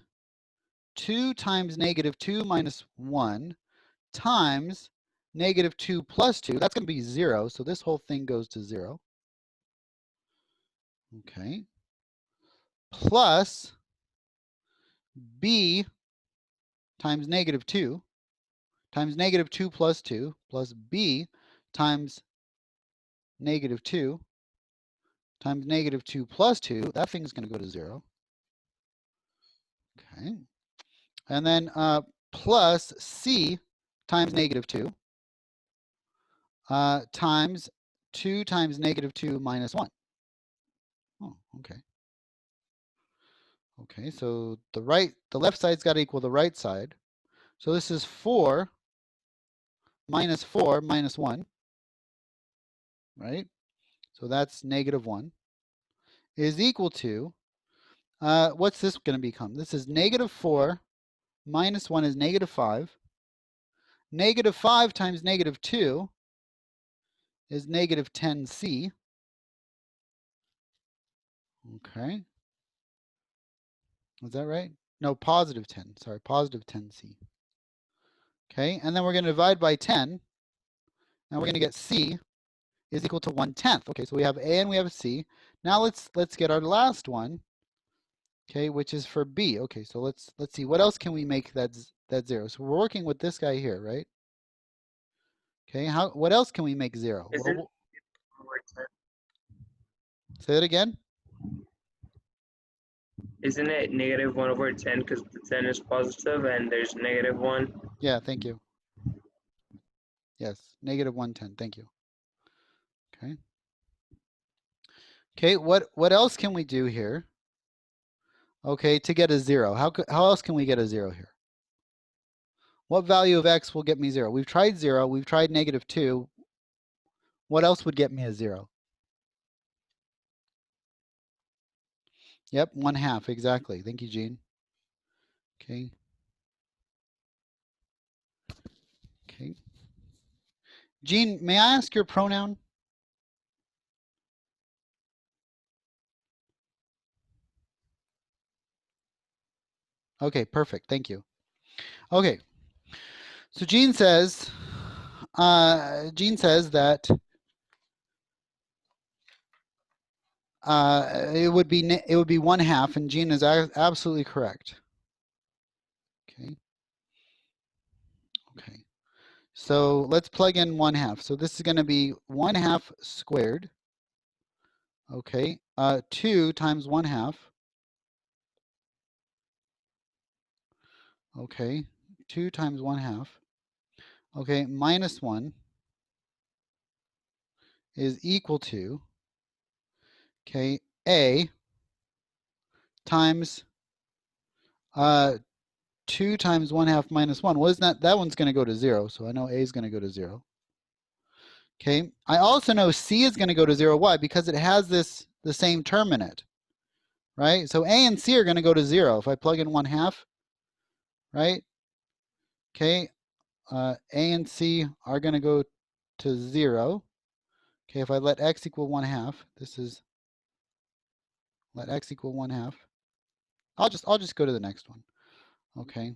2 times negative 2 minus 1 times negative 2 plus 2. That's going to be 0, so this whole thing goes to 0. Okay, plus b times negative 2 times negative 2 plus 2 plus b times negative 2 times negative 2 plus 2. That thing's going to go to 0. Okay, and then plus c times negative 2 times 2 times negative 2 minus 1. Oh, okay. Okay, so the left side's got to equal the right side. So this is 4 minus 1, right? So that's negative 1 is equal to, what's this going to become? This is negative 4 minus 1 is negative 5. Negative 5 times negative 2 is negative 10c. Okay. Is that right? No, positive 10. Sorry, positive 10c. Okay, and then we're going to divide by 10. And we're going to get c is equal to 1/10. Okay, so we have a and we have a c. Now let's get our last one. Okay, which is for b. Okay, so let's see what else can we make that 0. So we're working with this guy here, right? Okay, what else can we make 0? Well, say it again. Isn't it negative 1/10 because the 10 is positive and there's negative 1? Yeah, thank you. Yes, negative 1/10. Thank you. Okay. Okay, what else can we do here? Okay, to get a 0. How else can we get a 0 here? What value of x will get me 0? We've tried 0. We've tried negative 2. What else would get me a 0? Yep, 1/2. Exactly. Thank you, Jean. Okay. Okay. Jean, may I ask your pronoun? Okay, perfect. Thank you. Okay. So Jean says that it would be 1/2, and Jean is absolutely correct. Okay. Okay. So let's plug in 1/2. So this is going to be 1/2 squared. Okay. 2 times 1/2. Okay. 2 times 1/2. Okay. Minus 1 is equal to, okay, a times 2 times 1/2 minus 1. Well, isn't that one's going to go to 0, so I know a is going to go to 0. Okay, I also know c is going to go to 0. Why? Because it has the same term in it, right? So a and c are going to go to 0 if I plug in 1/2, right? Okay, a and c are going to go to 0. Okay, if I let x equal 1/2, this is let x equal 1/2. I'll just go to the next one. Okay,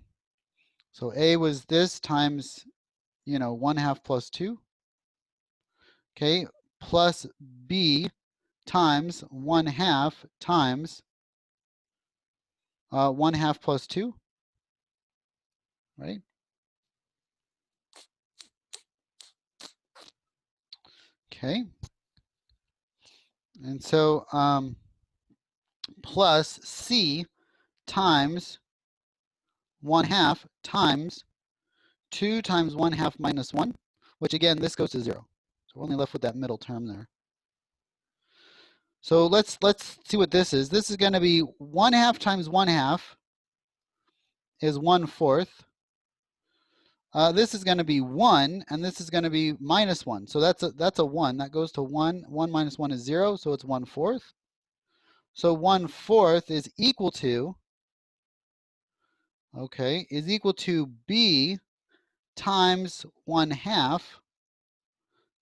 so a was this times, 1/2 plus 2. okay, plus b times 1/2 times 1/2 plus 2, right? Okay. And so plus c times 1/2 times 2 times 1/2 minus 1, which again, this goes to 0. So we're only left with that middle term there. So let's see what this is. This is going to be 1/2 times 1/2 is 1/4. This is going to be 1, and this is going to be minus 1. So that's a 1. That goes to 1. 1 minus 1 is 0, so it's 1/4. So 1/4 is equal to, okay, is equal to b times 1/2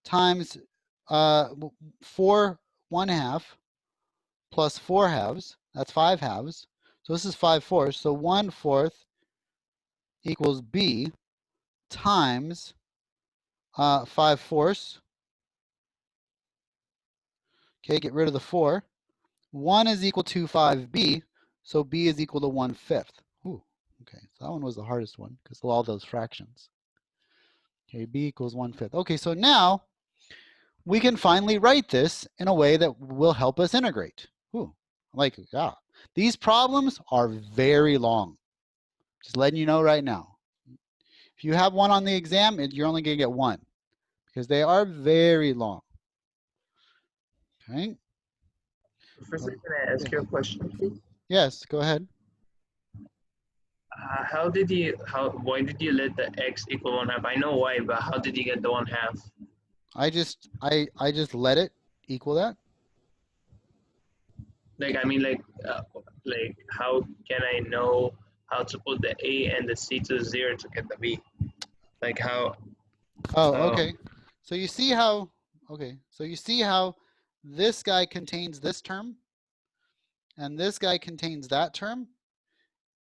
times 4 1/2 plus 4 halves. That's 5 halves. So this is 5/4. So 1/4 equals b times 5/4. Okay, get rid of the 4. 1 is equal to 5b, so b is equal to 1/5. Ooh, okay, so that one was the hardest one because of all those fractions. Okay, b equals 1/5. Okay, so now we can finally write this in a way that will help us integrate. Ooh, like, yeah. These problems are very long. Just letting you know right now. If you have one on the exam, you're only going to get one because they are very long. Okay. Professor, can I ask you a question, please? Yes, go ahead. Why did you let the x equal 1/2? I know why, but how did you get the 1/2? I just let it equal that. Like, I mean, like how can I know how to put the a and the c to 0 to get the b? Like how? Oh, okay. So you see how, okay, so you see how this guy contains this term and this guy contains that term?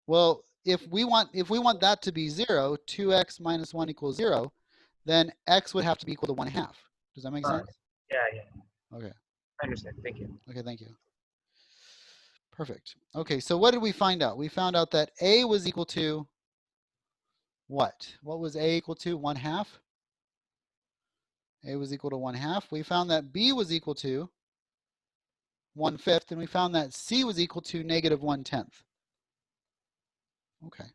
Well, if we want that to be 0, 2x minus 1 equals 0, then x would have to be equal to 1/2. Does that make sense? Yeah. Okay. I understand. Thank you. Okay, thank you. Perfect. Okay, so what did we find out? We found out that a was equal to what? What was a equal to? 1/2? A was equal to 1/2. We found that b was equal to 1/5, and we found that c was equal to negative 1/10. Okay.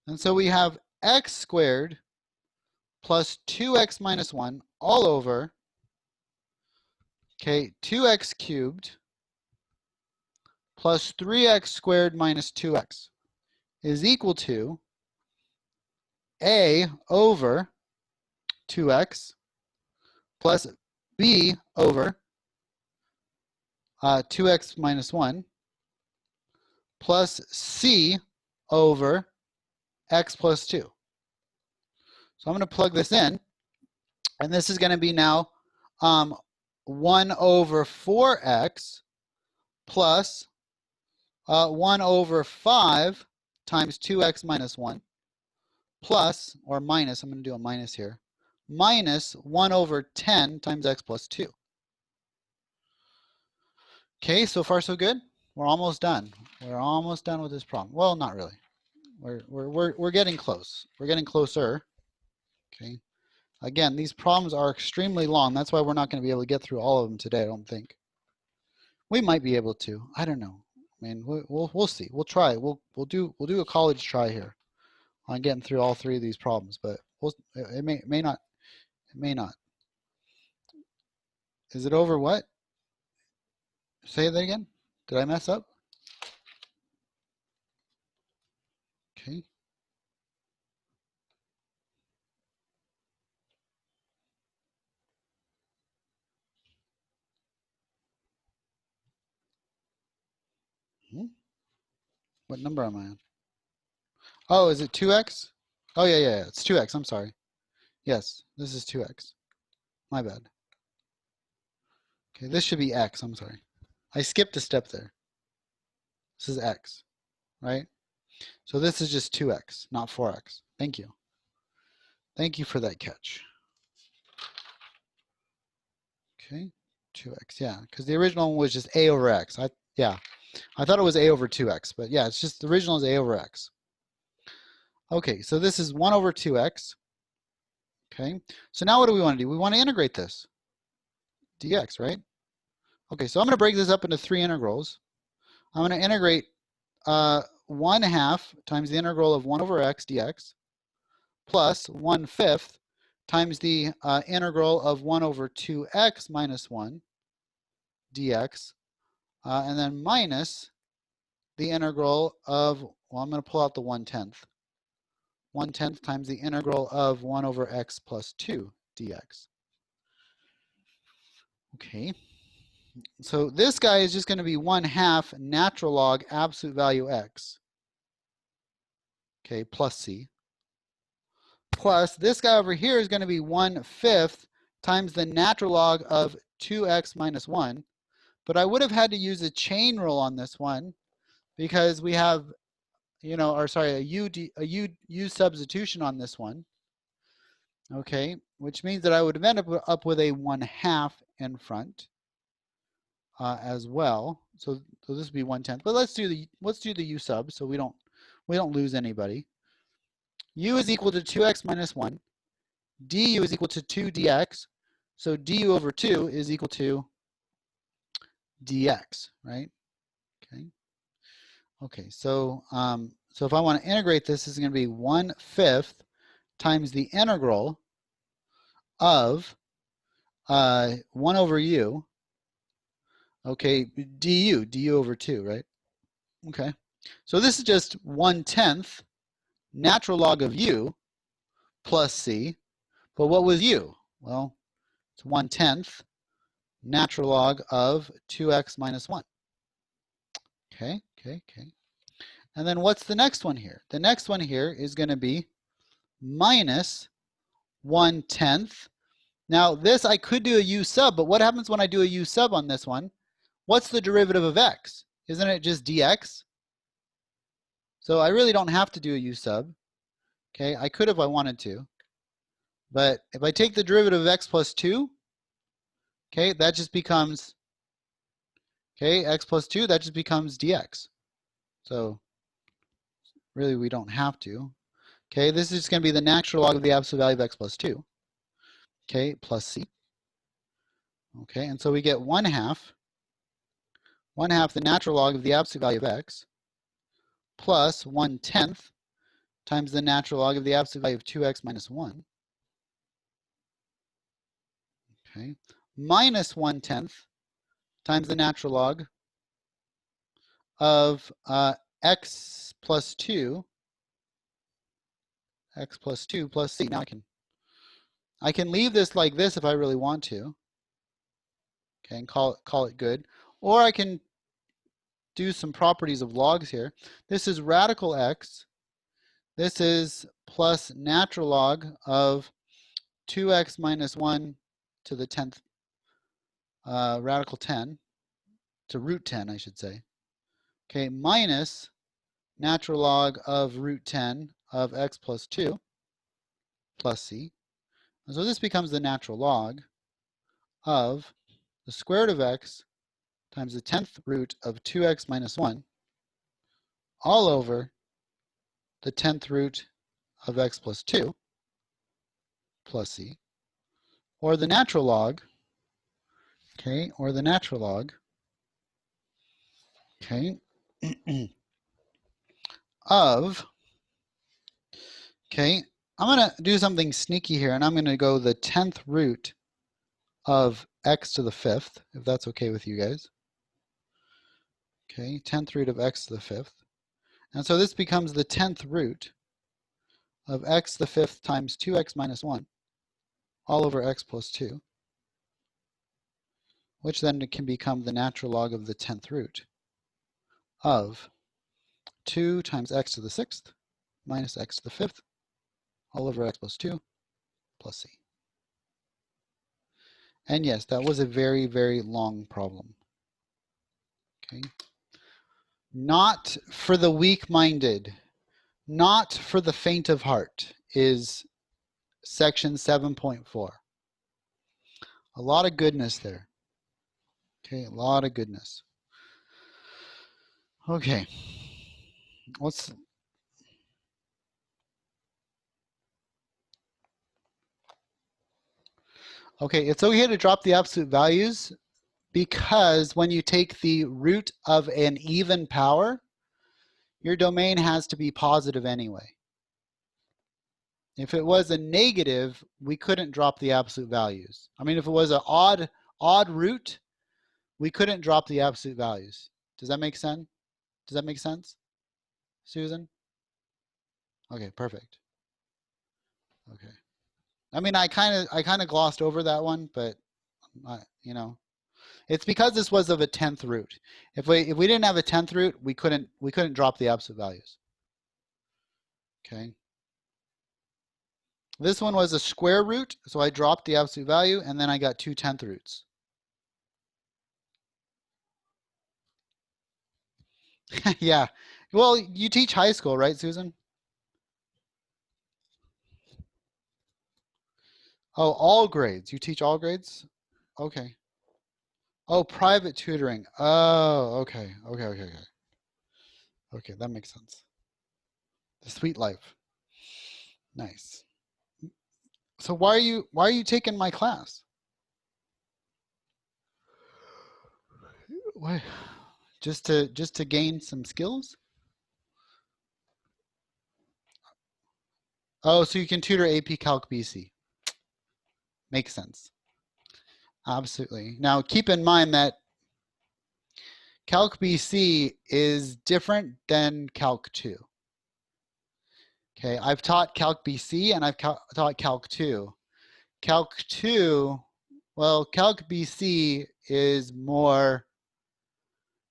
And so we have x squared plus 2x minus 1 all over, okay, 2x cubed plus 3x squared minus 2x is equal to a over 2x plus b over 2x minus 1 plus c over x plus 2. So I'm going to plug this in, and this is going to be now 1 over 4x plus 1 over 5 times 2x minus 1 plus, or minus, I'm going to do a minus here, minus 1 over 10 times x plus 2. Okay, so far so good. We're almost done. We're almost done with this problem. Well, not really. We're getting close. We're getting closer. Okay. Again, these problems are extremely long. That's why we're not going to be able to get through all of them today, I don't think. We might be able to. I don't know. I mean, we'll see. We'll try. We'll do a college try here on getting through all three of these problems, but it may not. It may not. Is it over what? Say that again. Did I mess up? Okay. What number am I on? Oh, is it 2x? Oh, yeah, it's 2x. I'm sorry. Yes, this is 2x. My bad. Okay, this should be x. I'm sorry. I skipped a step there. This is x, right? So this is just 2x, not 4x. Thank you. Thank you for that catch. Okay, 2x, yeah, because the original one was just a over x. Yeah, I thought it was a over 2x, but yeah, it's just the original is a over x. Okay, so this is 1 over 2x. Okay, so now what do we want to do? We want to integrate this dx, right? Okay, so I'm going to break this up into 3 integrals. I'm going to integrate 1/2 times the integral of 1 over x dx plus 1/5 times the integral of 1 over 2x minus 1 dx, and then minus the integral of, well, I'm going to pull out the 1/10. 1/10 times the integral of 1 over x plus 2 dx. Okay, so this guy is just going to be 1/2 natural log absolute value x, okay, plus c, plus this guy over here is going to be 1/5 times the natural log of 2x minus 1. But I would have had to use a chain rule on this one because we have, you know, or sorry, a u substitution on this one. Okay, which means that I would have ended up with a 1/2 in front as well. So this would be 1/10. But let's do the u sub so we don't lose anybody. U is equal to 2x minus 1. Du is equal to 2 dx. So du over 2 is equal to dx, right? Okay. Okay, so so if I want to integrate this, this is going to be 1/5 times the integral of 1 over u, okay, du over 2, right? Okay, so this is just 1/10 natural log of u plus c, but what was u? Well, it's 1/10 natural log of 2x minus 1. Okay. And then what's the next one here? The next one here is going to be minus 1/10. Now this I could do a u sub, but what happens when I do a u sub on this one? What's the derivative of x? Isn't it just dx? So I really don't have to do a u sub. Okay, I could if I wanted to. But if I take the derivative of x plus 2, okay, that just becomes, okay, x plus 2, that just becomes dx. So really we don't have to. Okay, this is going to be the natural log of the absolute value of x plus 2. Okay, plus c. Okay, and so we get 1/2 the natural log of the absolute value of x plus 1/10 times the natural log of the absolute value of 2x minus 1. Okay, minus 1/10 times the natural log of x plus 2 plus c. Now I can leave this like this if I really want to. Okay, and call it good. Or I can do some properties of logs here. This is radical x. This is plus natural log of 2x minus 1 to the 10th, radical 10, to root 10, I should say. Okay, minus natural log of root 10 of x plus 2 plus c. And so this becomes the natural log of the square root of x times the 10th root of 2x minus 1 all over the 10th root of x plus 2 plus c, or the natural log, okay, okay, of, okay, I'm going to do something sneaky here, and I'm going to go the 10th root of x to the 5th, if that's okay with you guys. Okay, 10th root of x to the 5th. And so this becomes the 10th root of x to the 5th times 2x minus 1 all over x plus 2, which then can become the natural log of the 10th root of 2 times x to the 6th minus x to the 5th all over x plus 2 plus c. And yes, that was a very, very long problem. Okay. Not for the weak-minded, not for the faint of heart is section 7.4. A lot of goodness there. Okay, a lot of goodness. Okay. Okay, it's okay to drop the absolute values because when you take the root of an even power, your domain has to be positive anyway. If it was a negative, we couldn't drop the absolute values. I mean, if it was an odd root, we couldn't drop the absolute values. Does that make sense? Does that make sense, Susan? Okay, perfect. Okay. I mean, I kind of glossed over that one, but you know, it's because this was of a 10th root. If we didn't have a 10th root, we couldn't drop the absolute values. Okay. This one was a square root, so I dropped the absolute value, and then I got 2 10th roots. Yeah. Well, you teach high school, right, Susan? Oh, all grades. You teach all grades? Okay. Oh, private tutoring. Oh, okay. Okay. Okay, that makes sense. The sweet life. Nice. So why are you taking my class? Why? Just to gain some skills? Oh, so you can tutor AP Calc BC. Makes sense. Absolutely. Now keep in mind that Calc BC is different than Calc 2. Okay, I've taught Calc BC and I've taught Calc 2. Calc 2, well, Calc BC is more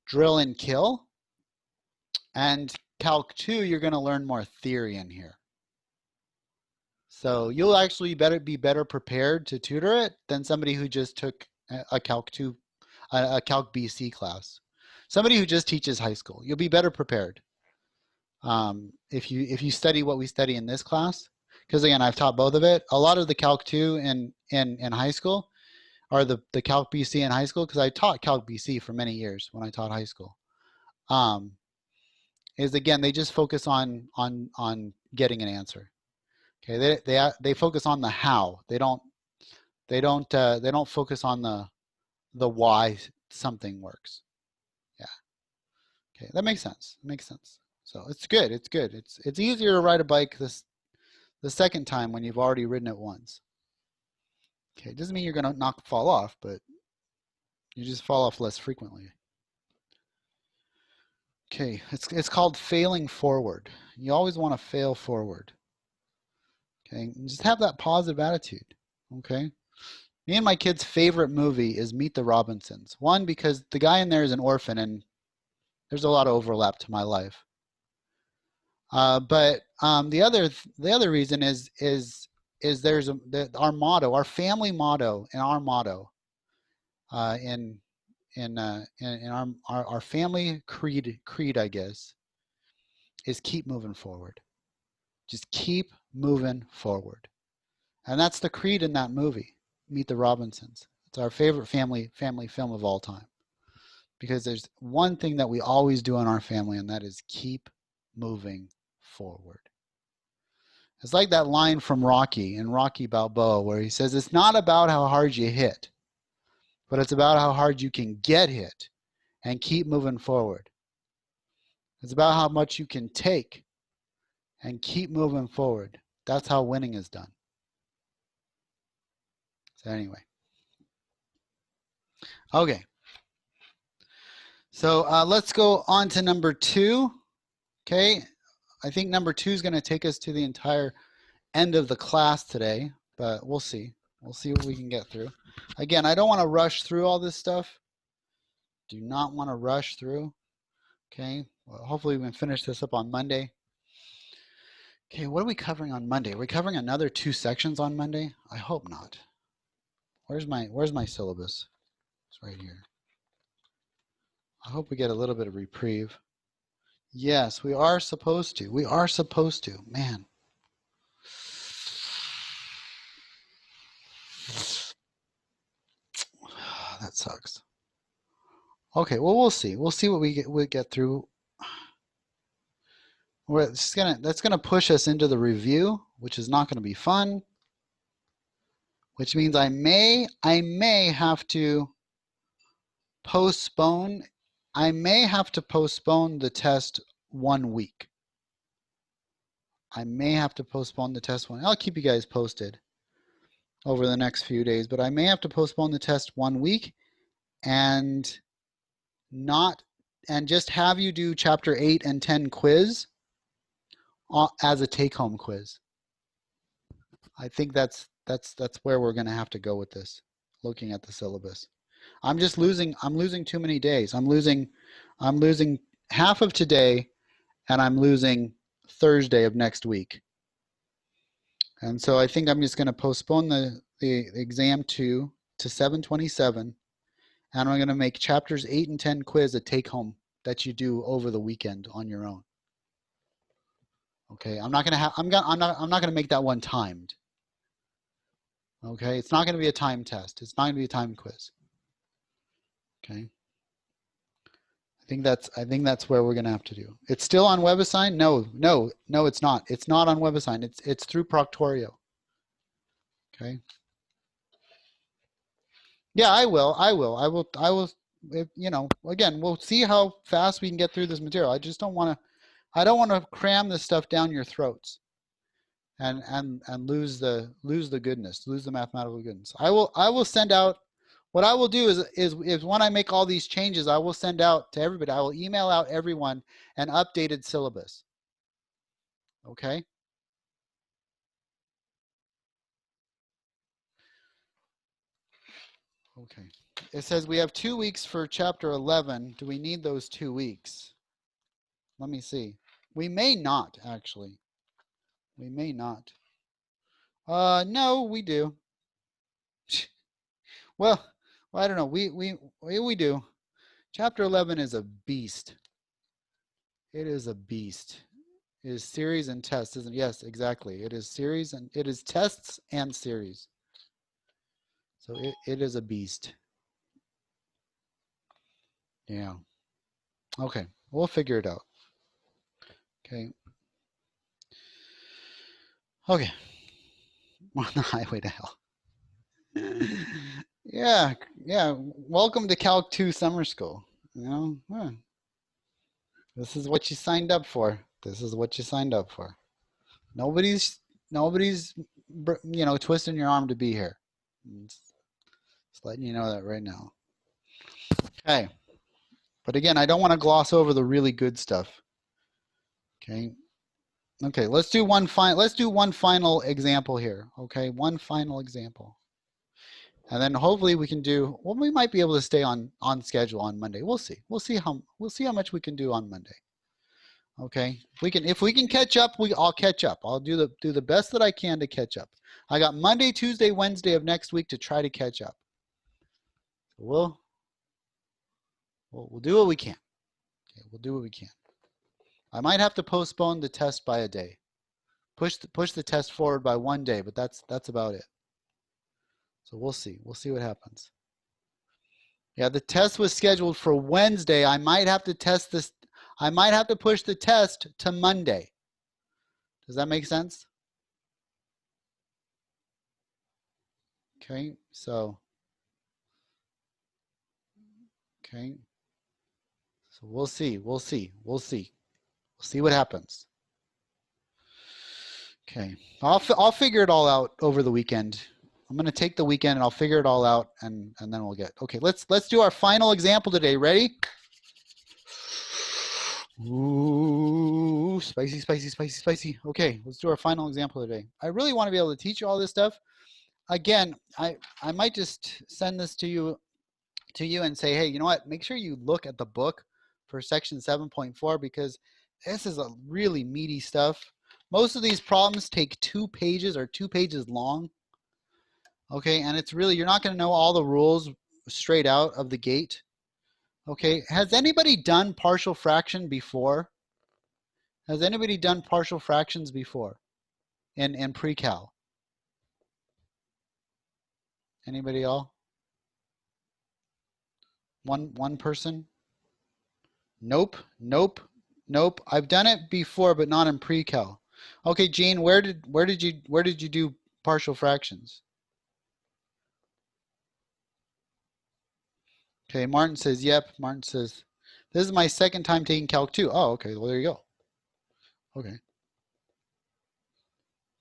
drill and kill. And Calc 2, you're going to learn more theory in here. So you'll actually be better prepared to tutor it than somebody who just took a Calc 2, a Calc BC class. Somebody who just teaches high school. You'll be better prepared if you study what we study in this class. Because again, I've taught both of it. A lot of the Calc 2 in high school are the Calc BC in high school, because I taught Calc BC for many years when I taught high school. Is again, they just focus on getting an answer. Okay, they focus on the how. They don't focus on the why something works. Yeah. Okay, that makes sense. It makes sense. So it's good. It's good. It's easier to ride a bike the second time when you've already ridden it once. Okay, it doesn't mean you're gonna not fall off, but you just fall off less frequently. Okay, it's called failing forward. You always want to fail forward. Okay, and just have that positive attitude. Okay. Me and my kid's favorite movie is Meet the Robinsons. One, because the guy in there is an orphan and there's a lot of overlap to my life. But the other reason is there's our motto, our family motto, and our motto in our family creed, I guess, is keep moving forward. Just keep moving forward, and that's the creed in that movie, Meet the Robinsons. It's our favorite family film of all time, because there's one thing that we always do in our family, and that is keep moving forward. It's like that line from Rocky, in Rocky Balboa, where he says, it's not about how hard you hit, but it's about how hard you can get hit and keep moving forward. It's about how much you can take and keep moving forward. That's how winning is done. So anyway. Okay. So let's go on to number 2. Okay. I think number 2 is going to take us to the entire end of the class today, but we'll see. We'll see what we can get through. Again, I don't want to rush through all this stuff. Do not want to rush through. Okay. Well, hopefully we can finish this up on Monday. Okay, what are we covering on Monday? Are we covering another 2 sections on Monday? I hope not. Where's my syllabus? It's right here. I hope we get a little bit of reprieve. Yes, we are supposed to. We are supposed to. Man. that sucks. Okay, well, we'll see. We'll see what we get through. That's gonna push us into the review, which is not gonna be fun. Which means I may have to postpone. I may have to postpone the test 1 week. I may have to postpone the test one. I'll keep you guys posted over the next few days, but I may have to postpone the test 1 week and just have you do chapter 8 and 10 quiz as a take-home quiz. I think that's where we're going to have to go with this, looking at the syllabus. I'm losing too many days. I'm losing half of today, and I'm losing Thursday of next week. And so I think I'm just going to postpone the exam 2 to 7/27, and I'm going to make chapters 8 and 10 quiz a take-home that you do over the weekend on your own. Okay, I'm not going to make that one timed. Okay, it's not going to be a time test. It's not going to be a time quiz. Okay. I think that's where we're going to have to do. It's still on WebAssign? No, it's not. It's not on WebAssign. It's through Proctorio. Okay. Yeah, I will. You know, again, we'll see how fast we can get through this material. I just don't want to cram this stuff down your throats and lose the goodness, lose the mathematical goodness. I will send out. What I will do is when I make all these changes, I will send out to everybody. I will email out everyone an updated syllabus. Okay? Okay. It says we have 2 weeks for chapter 11. Do we need those 2 weeks? Let me see. We may not, actually. We may not. No, we do. Well, I don't know. We do. Chapter 11 is a beast. It is a beast. It is series and tests, isn't it? Yes, exactly. It is series and it is tests and series. So it is a beast. Yeah. Okay. We'll figure it out. Okay. Okay. On the highway to hell. Yeah. Welcome to Calc 2 summer school. You know, this is what you signed up for. This is what you signed up for. Nobody's twisting your arm to be here. Just letting you know that right now. Okay. But again, I don't want to gloss over the really good stuff. Okay. Okay, let's do one final example here. Okay, one final example. And then hopefully we can do, well, we might be able to stay on schedule on Monday. We'll see. We'll see how much we can do on Monday. Okay. If we can catch up, I'll catch up. I'll do the best that I can to catch up. I got Monday, Tuesday, Wednesday of next week to try to catch up. We'll do what we can. Okay, we'll do what we can. I might have to postpone the test by a day. Push the test forward by 1 day, but that's about it. So we'll see. We'll see what happens. Yeah, the test was scheduled for Wednesday. I might have to test this. I might have to push the test to Monday. Does that make sense? Okay, so okay. So we'll see. We'll see what happens. Okay, I'll figure it all out over the weekend. I'm going to take the weekend and I'll figure it all out and then we'll get. Okay, let's do our final example today. Ready? Ooh, spicy. Okay, let's do our final example today. I really want to be able to teach you all this stuff. Again, I might just send this to you and say, hey, you know what? Make sure you look at the book for section 7.4 because this is a really meaty stuff. Most of these problems take 2 pages or 2 pages long. Okay, and it's really, you're not going to know all the rules straight out of the gate. Okay, has anybody done partial fraction before? Has anybody done partial fractions before in pre-cal? Anybody all? One person? Nope, nope, nope. I've done it before, but not in pre-cal. Okay, Gene, where did you do partial fractions? Okay, Martin says, yep. Martin says, this is my second time taking Calc 2. Oh, okay, well, there you go. Okay.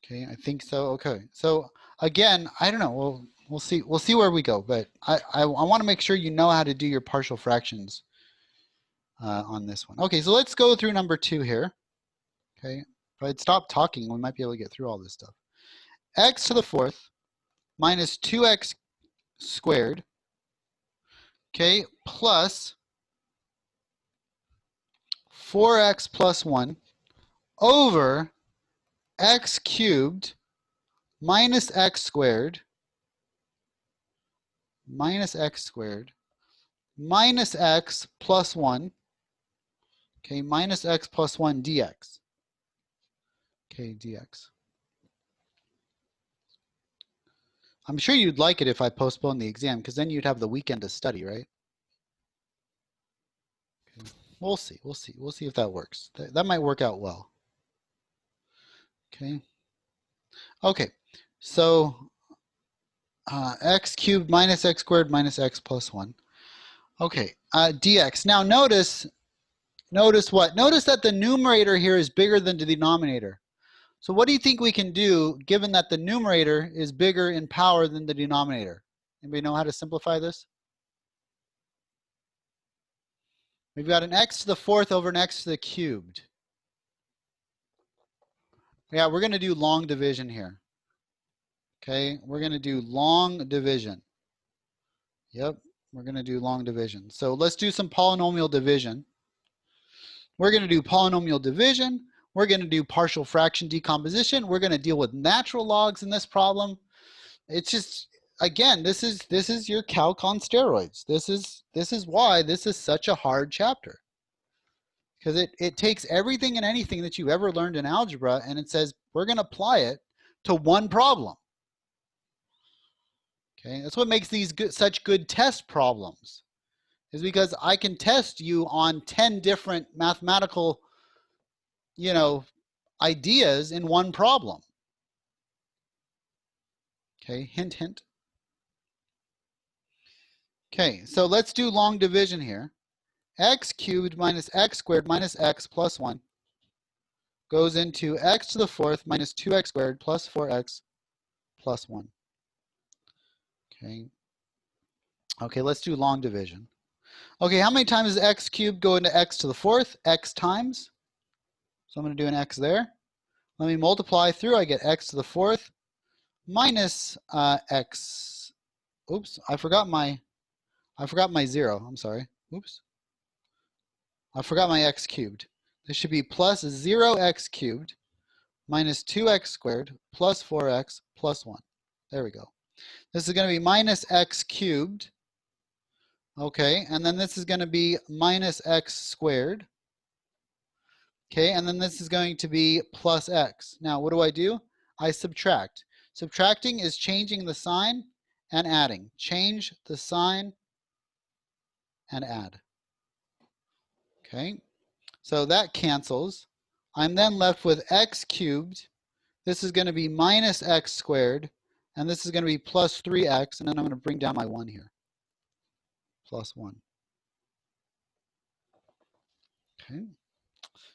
Okay, I think so. Okay, so again, I don't know. We'll see. We'll see where we go. But I want to make sure you know how to do your partial fractions on this one. Okay, so let's go through number 2 here. Okay, if I'd stop talking, we might be able to get through all this stuff. X to the 4th minus 2x squared, okay, plus 4x plus 1 over x cubed minus x squared minus x plus 1, okay, minus x plus 1 dx. Okay, dx. I'm sure you'd like it if I postponed the exam, because then you'd have the weekend to study, right? Okay. We'll see. We'll see. We'll see if that works. That might work out well. Okay. Okay. So x cubed minus x squared minus x plus 1. Okay. Dx. Now notice what? Notice that the numerator here is bigger than the denominator. So what do you think we can do given that the numerator is bigger in power than the denominator? Anybody know how to simplify this? We've got an x to the 4th over an x to the cubed. Yeah, we're going to do long division here. Okay, we're going to do long division. Yep, we're going to do long division. So let's do some polynomial division. We're going to do polynomial division. We're going to do partial fraction decomposition. We're going to deal with natural logs in this problem. It's just, again, this is your calc on steroids. This is why this is such a hard chapter. Because it takes everything and anything that you ever learned in algebra and it says we're going to apply it to one problem. Okay, that's what makes these such good test problems, is because I can test you on 10 different mathematical, you know, ideas in one problem. Okay, hint, hint. Okay, so let's do long division here. X cubed minus x squared minus x plus 1 goes into x to the 4th minus 2x squared plus 4x plus 1. Okay. Okay, let's do long division. Okay, how many times does x cubed go into x to the 4th? X times. So I'm going to do an x there. Let me multiply through. I get x to the 4th minus x. Oops, I forgot my 0. I'm sorry. Oops. I forgot my x cubed. This should be plus 0x cubed minus 2x squared plus 4x plus 1. There we go. This is going to be minus x cubed. Okay, and then this is going to be minus x squared. Okay, and then this is going to be plus x. Now, what do? I subtract. Subtracting is changing the sign and adding. Change the sign and add. Okay, so that cancels. I'm then left with x cubed. This is going to be minus x squared, and this is going to be plus 3x, and then I'm going to bring down my 1 here. Plus 1. Okay.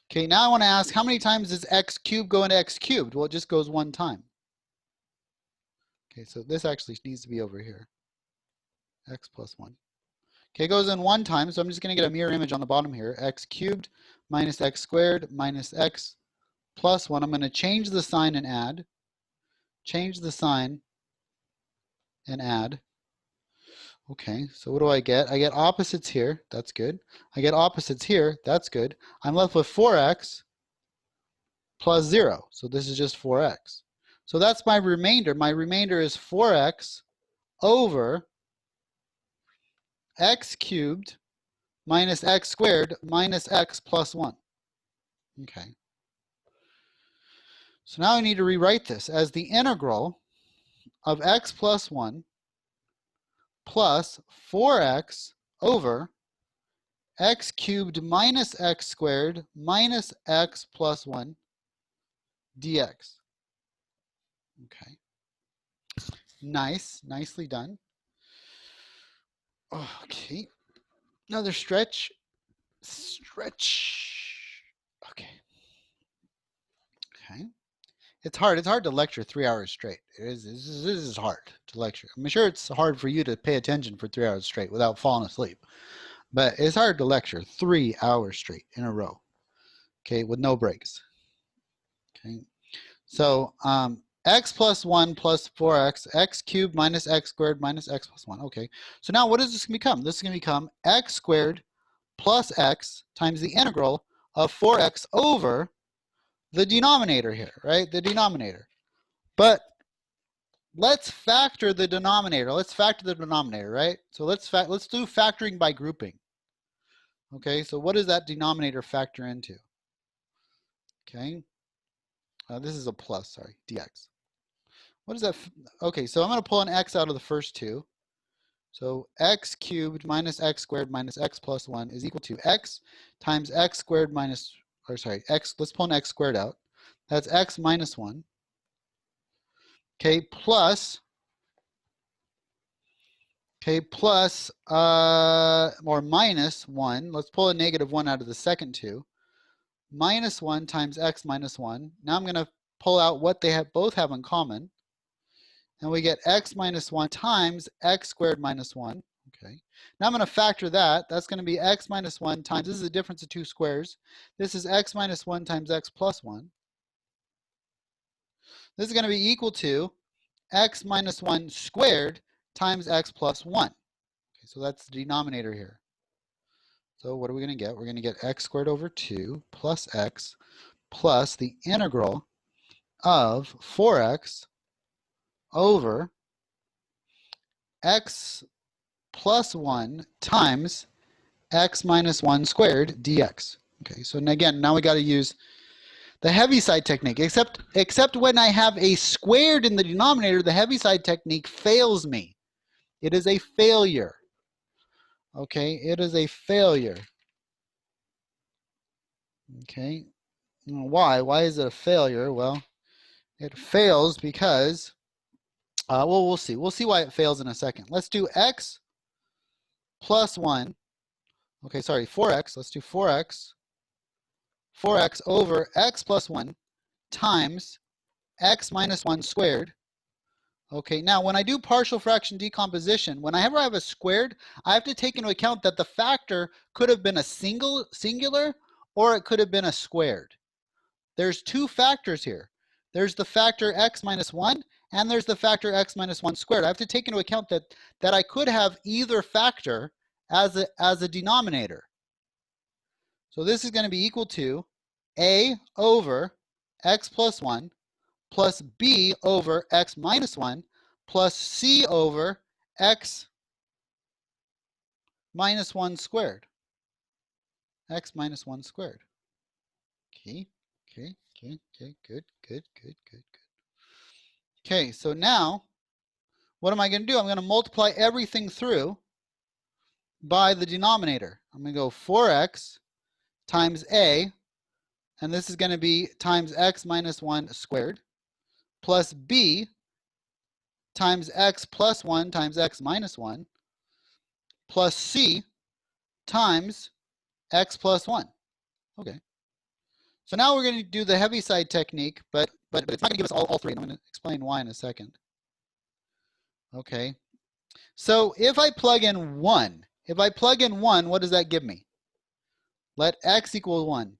Okay, now I want to ask, how many times does x cubed go into x cubed? Well, it just goes one time. Okay, so this actually needs to be over here. X plus 1. Okay, it goes in one time, so I'm just going to get a mirror image on the bottom here. X cubed minus x squared minus x plus 1. I'm going to change the sign and add. Change the sign and add. Okay, so what do I get? I get opposites here. That's good. I get opposites here. That's good. I'm left with 4x plus 0. So this is just 4x. So that's my remainder. My remainder is 4x over x cubed minus x squared minus x plus 1. Okay. So now I need to rewrite this as the integral of x plus 1 plus 4x over x cubed minus x squared minus x plus 1 dx. Okay. Nice. Nicely done. Okay. Another stretch. Stretch. Okay. Okay. It's hard. It's hard to lecture 3 hours straight. This is hard to lecture. I'm sure it's hard for you to pay attention for 3 hours straight without falling asleep. But it's hard to lecture 3 hours straight in a row. Okay, with no breaks. Okay. So x plus 1 plus 4x, x cubed minus x squared minus x plus 1. Okay. So now what is this going to become? This is going to become x squared plus x times the integral of 4x over the denominator here, right? The denominator. But let's factor the denominator. Let's factor the denominator, right? So let's do factoring by grouping. Okay, so what does that denominator factor into? Okay, this is a plus, sorry, dx. What is that? Okay, so I'm going to pull an x out of the first two. So x cubed minus x squared minus x plus 1 is equal to x times x squared minus, or sorry, x, let's pull an x squared out. That's x minus 1. Okay, plus, or minus 1. Let's pull a negative 1 out of the second two. Minus 1 times x minus 1. Now I'm going to pull out what they both have in common. And we get x minus 1 times x squared minus 1. Okay. Now I'm going to factor that. That's going to be x minus 1 times, this is the difference of two squares. This is x minus 1 times x plus 1. This is going to be equal to x minus 1 squared times x plus 1. Okay, so that's the denominator here. So what are we going to get? We're going to get x squared over 2 plus x plus the integral of 4x over x plus 1 times x minus 1 squared dx. Okay, so again, now we got to use the Heaviside technique, except when I have a squared in the denominator, the Heaviside technique fails me. It is a failure. Okay, it is a failure. Okay, why? Why is it a failure? Well, it fails because, well, we'll see. We'll see why it fails in a second. Let's do x plus 1. Okay, sorry, 4x. Let's do 4x. 4x over x plus 1 times x minus 1 squared. Okay, now when I do partial fraction decomposition, whenever I have a squared, I have to take into account that the factor could have been a singular or it could have been a squared. There's two factors here. There's the factor x minus 1 and there's the factor x minus 1 squared. I have to take into account that I could have either factor as a denominator. So this is going to be equal to a over x plus 1 plus b over x minus 1 plus c over x minus 1 squared. X minus 1 squared. Okay, good. Okay, so now what am I going to do? I'm going to multiply everything through by the denominator. I'm going to go 4x times a, and this is going to be times x minus 1 squared, plus b times x plus 1 times x minus 1, plus c times x plus 1. Okay. So now we're going to do the Heaviside technique, but it's not going to give us all three. And I'm going to explain why in a second. Okay. So if I plug in 1, what does that give me? Let x equal 1.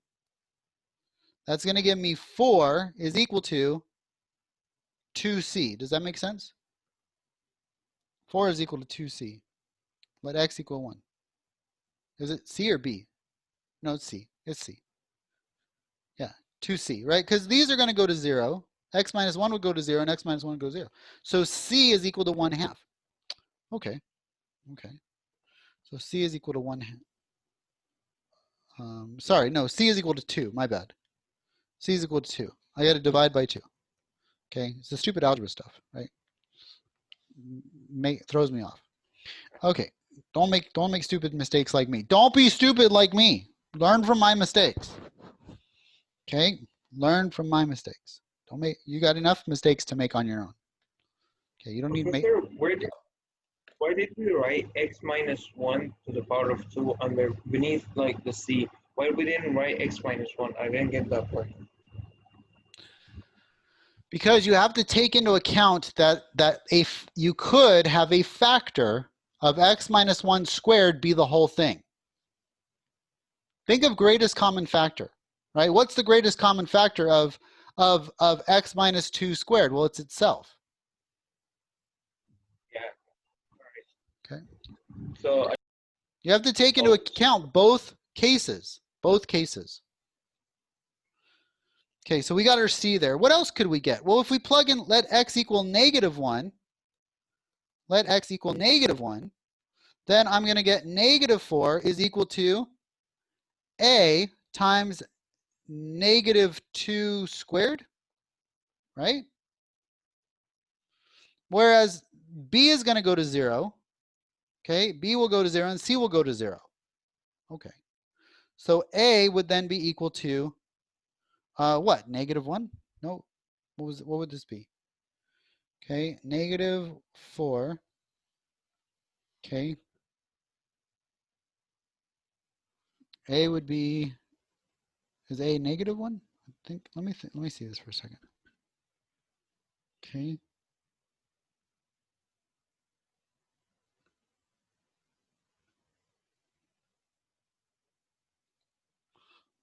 That's going to give me 4 is equal to 2c. Does that make sense? 4 is equal to 2c. Let x equal 1. Is it c or b? No, it's c. It's c. Yeah, 2c, right? Because these are going to go to 0. X minus 1 would go to 0, and x minus 1 would go to 0. So c is equal to 1/2. Okay. So c is equal to 1/2. Sorry, no, c is equal to 2. My bad. C is equal to 2. I got to divide by 2. Okay, it's the stupid algebra stuff, right? Throws me off. Okay, Don't make stupid mistakes like me. Don't be stupid like me. Learn from my mistakes. Okay? Learn from my mistakes. Don't make, you got enough mistakes to make on your own. Okay, you don't need to make. Professor, why did we write x minus 1 to the power of 2 under beneath like the c? Why we didn't write x minus 1? I didn't get that part. Because you have to take into account that you could have a factor of x minus 1 squared be the whole thing. Think of greatest common factor, right? What's the greatest common factor of x minus 2 squared? Well, it's itself. Yeah. Okay. So you have to take into account both cases. Both cases. Okay, so we got our c there. What else could we get? Well, if we plug in let x equal -1, let x equal -1, then I'm going to get -4 is equal to a times -2 squared, right? Whereas b is going to go to 0. Okay, b will go to 0 and c will go to 0. Okay, so a would then be equal to what? -1? No, what would this be? Okay, -4. Okay, a would be, is a -1? I think. Let me see this for a second. Okay.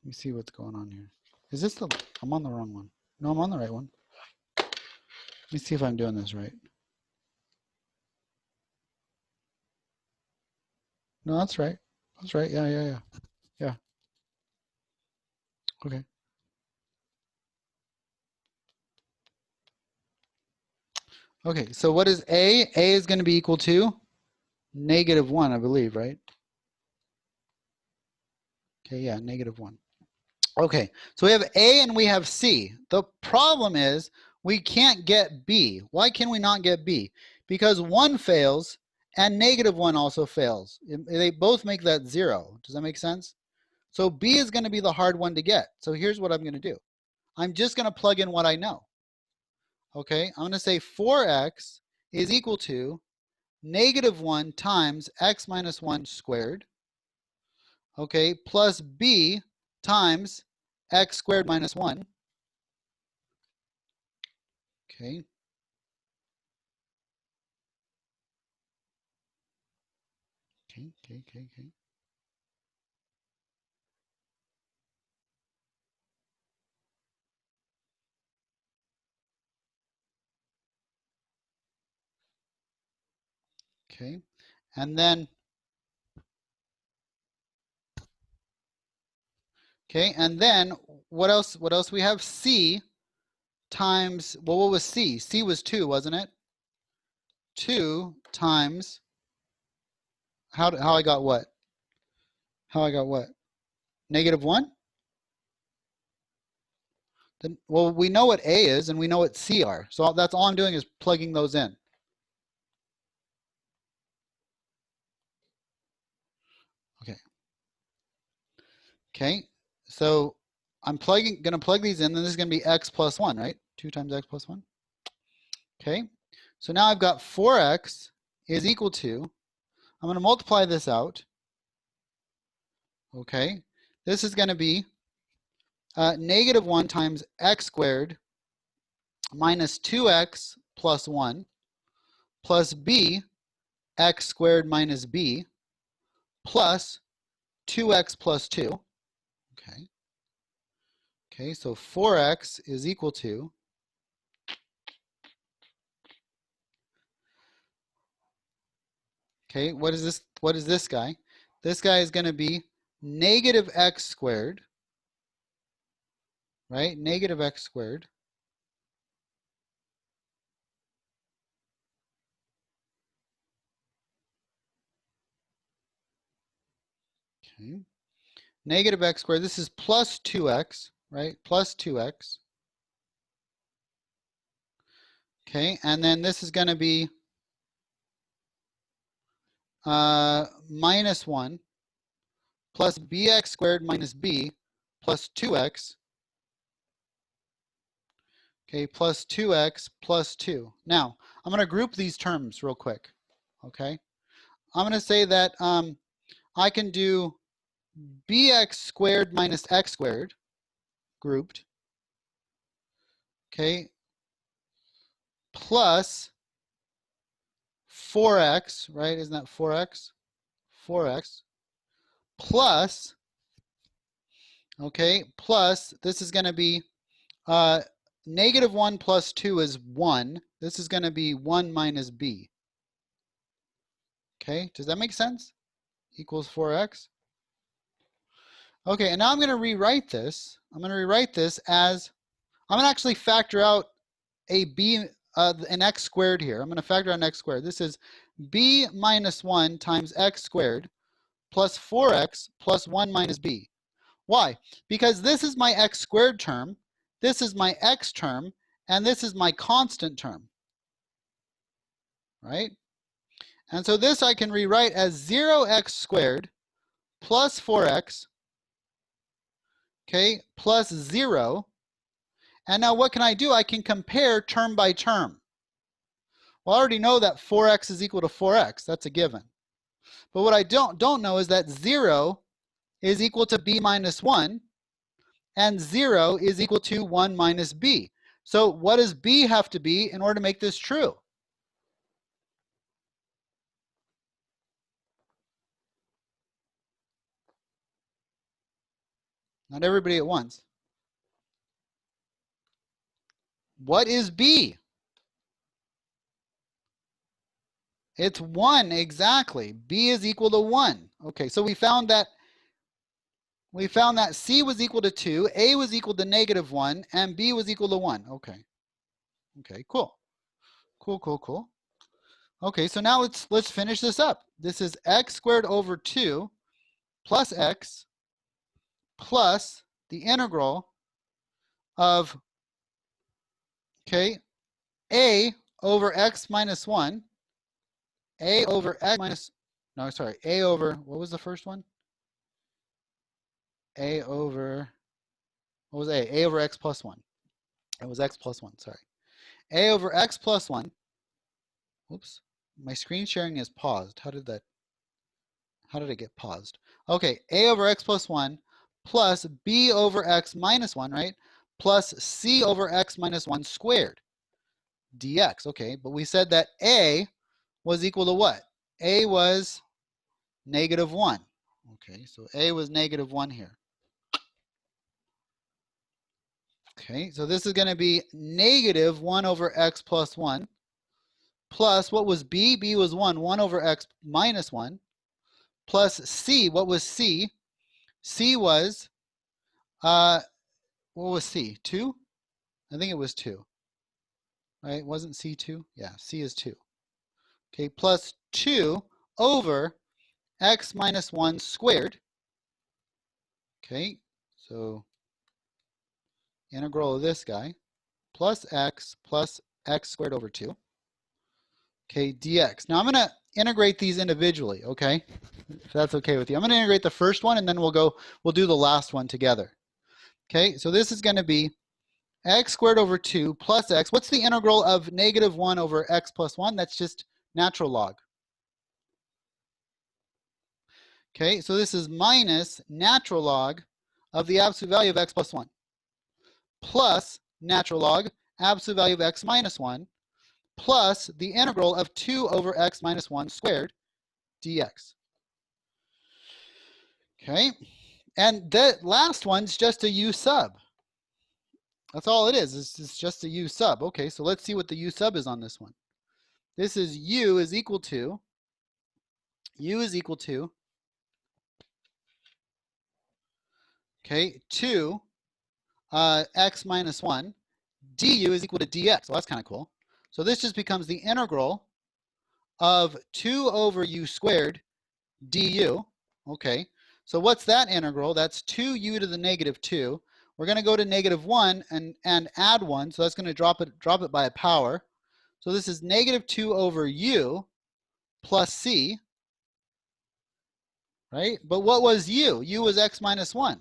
Let me see what's going on here. Is this the? I'm on the wrong one. No, I'm on the right one. Let me see if I'm doing this right. No, that's right. That's right. Yeah. Okay. Okay, so what is A? A is going to be equal to -1, I believe, right? Okay, yeah, -1. Okay, so we have A and we have C. The problem is we can't get B. Why can we not get B? Because 1 fails and -1 also fails. They both make that 0. Does that make sense? So B is going to be the hard one to get. So here's what I'm going to do. I'm just going to plug in what I know. Okay, I'm going to say 4x is equal to -1 times x minus 1 squared, okay, plus b times x squared minus 1. Okay. Okay. Okay, and then, what else we have? C times, well, what was C? C was 2, wasn't it? 2 times, how I got what? -1? Then, well, we know what A is and we know what C are. So that's all I'm doing is plugging those in. Okay, so I'm going to plug these in, and this is going to be x plus 1, right? 2 times x plus 1. Okay, so now I've got 4x is equal to, I'm going to multiply this out. Okay, this is going to be -1 times x squared minus 2x plus 1 plus b x squared minus b plus 2x plus 2. Okay, so 4x is equal to, okay, what is this guy? This guy is going to be -x squared, right? -x squared okay. -x squared, this is plus 2x, right? Plus 2x. Okay, and then this is going to be minus 1 plus bx squared minus b plus 2x, okay, plus 2x plus 2. Now, I'm going to group these terms real quick, okay? I'm going to say that I can do bx squared minus x squared grouped, okay, plus 4x, right? Isn't that 4x? 4x plus, okay, plus this is going to be negative 1 plus 2 is 1. This is going to be 1 minus b. Okay, does that make sense? Equals 4x. Okay, and now I'm going to rewrite this. I'm going to rewrite this as, I'm going to actually factor out a b, an x squared here. I'm going to factor out an x squared. This is b minus 1 times x squared plus 4x plus 1 minus b. Why? Because this is my x squared term, this is my x term, and this is my constant term, right? And so this I can rewrite as 0x squared plus 4x, okay, plus 0. And now what can I do? I can compare term by term. Well, I already know that 4x is equal to 4x. That's a given. But what I don't know is that 0 is equal to b minus 1, and 0 is equal to 1 minus b. So what does b have to be in order to make this true? Not everybody at once. What is b? It's 1, exactly. B is equal to 1. Okay, so we found that C was equal to 2, A was equal to negative 1, and B was equal to 1. Okay. Okay, cool. Cool. Okay, so now let's finish this up. This is x squared over 2 plus x plus the integral of, okay, a over x minus 1, a over x minus, no, sorry, a over, what was the first one? A over, what was a? A over x plus 1. It was x plus 1, sorry. A over x plus 1. Oops, my screen sharing is paused. How did it get paused? Okay, a over x plus 1 plus b over x minus 1, right? Plus c over x minus 1 squared dx. Okay, but we said that a was equal to what? A was negative 1. Okay, so a was negative 1 here. Okay, so this is going to be negative 1 over x plus 1 plus, what was b? B was 1. 1 over x minus 1 plus c. What was c? C was, what was c? 2? I think it was 2. Right? Wasn't c 2? Yeah, c is 2. Okay, plus 2 over x minus 1 squared. Okay, so integral of this guy plus x squared over 2. Okay, dx. Now I'm going to integrate these individually, okay? If that's okay with you. I'm going to integrate the first one and then we'll do the last one together. Okay, so this is going to be x squared over 2 plus x. What's the integral of negative 1 over x plus 1? That's just natural log. Okay, so this is minus natural log of the absolute value of x plus 1 plus natural log absolute value of x minus 1 plus the integral of 2 over x minus 1 squared dx. Okay, and the last one's just a u sub. That's all it is. It's just a u sub. Okay, so let's see what the u sub is on this one. This is u is equal to, okay, 2 x minus 1, du is equal to dx. Well, that's kind of cool. So this just becomes the integral of 2 over u squared du. Okay, so what's that integral? That's 2u to the negative 2. We're going to go to negative 1 and add 1, so that's going to drop it by a power. So this is negative 2 over u plus c. right? But what was u? U was x minus 1.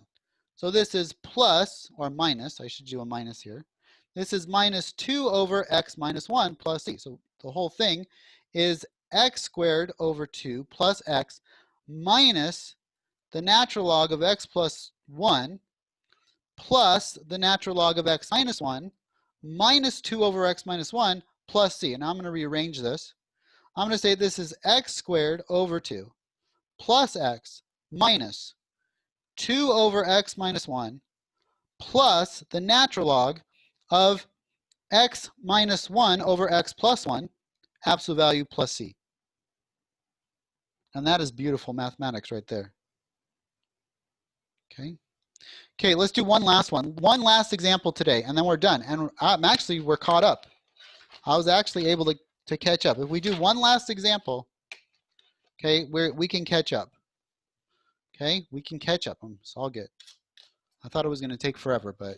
So this is plus, or minus, I should do a minus here. This is minus 2 over x minus 1 plus c. So the whole thing is x squared over 2 plus x minus the natural log of x plus 1 plus the natural log of x minus 1 minus 2 over x minus 1 plus c. And now I'm going to rearrange this. I'm going to say this is x squared over 2 plus x minus 2 over x minus 1 plus the natural log of x minus 1 over x plus 1, absolute value plus c. And that is beautiful mathematics right there. Okay. Okay, let's do one last one. One last example today, and then we're done. And we're caught up. I was actually able to catch up. If we do one last example, okay, we can catch up. Okay, we can catch up. It's all good. I thought it was going to take forever, but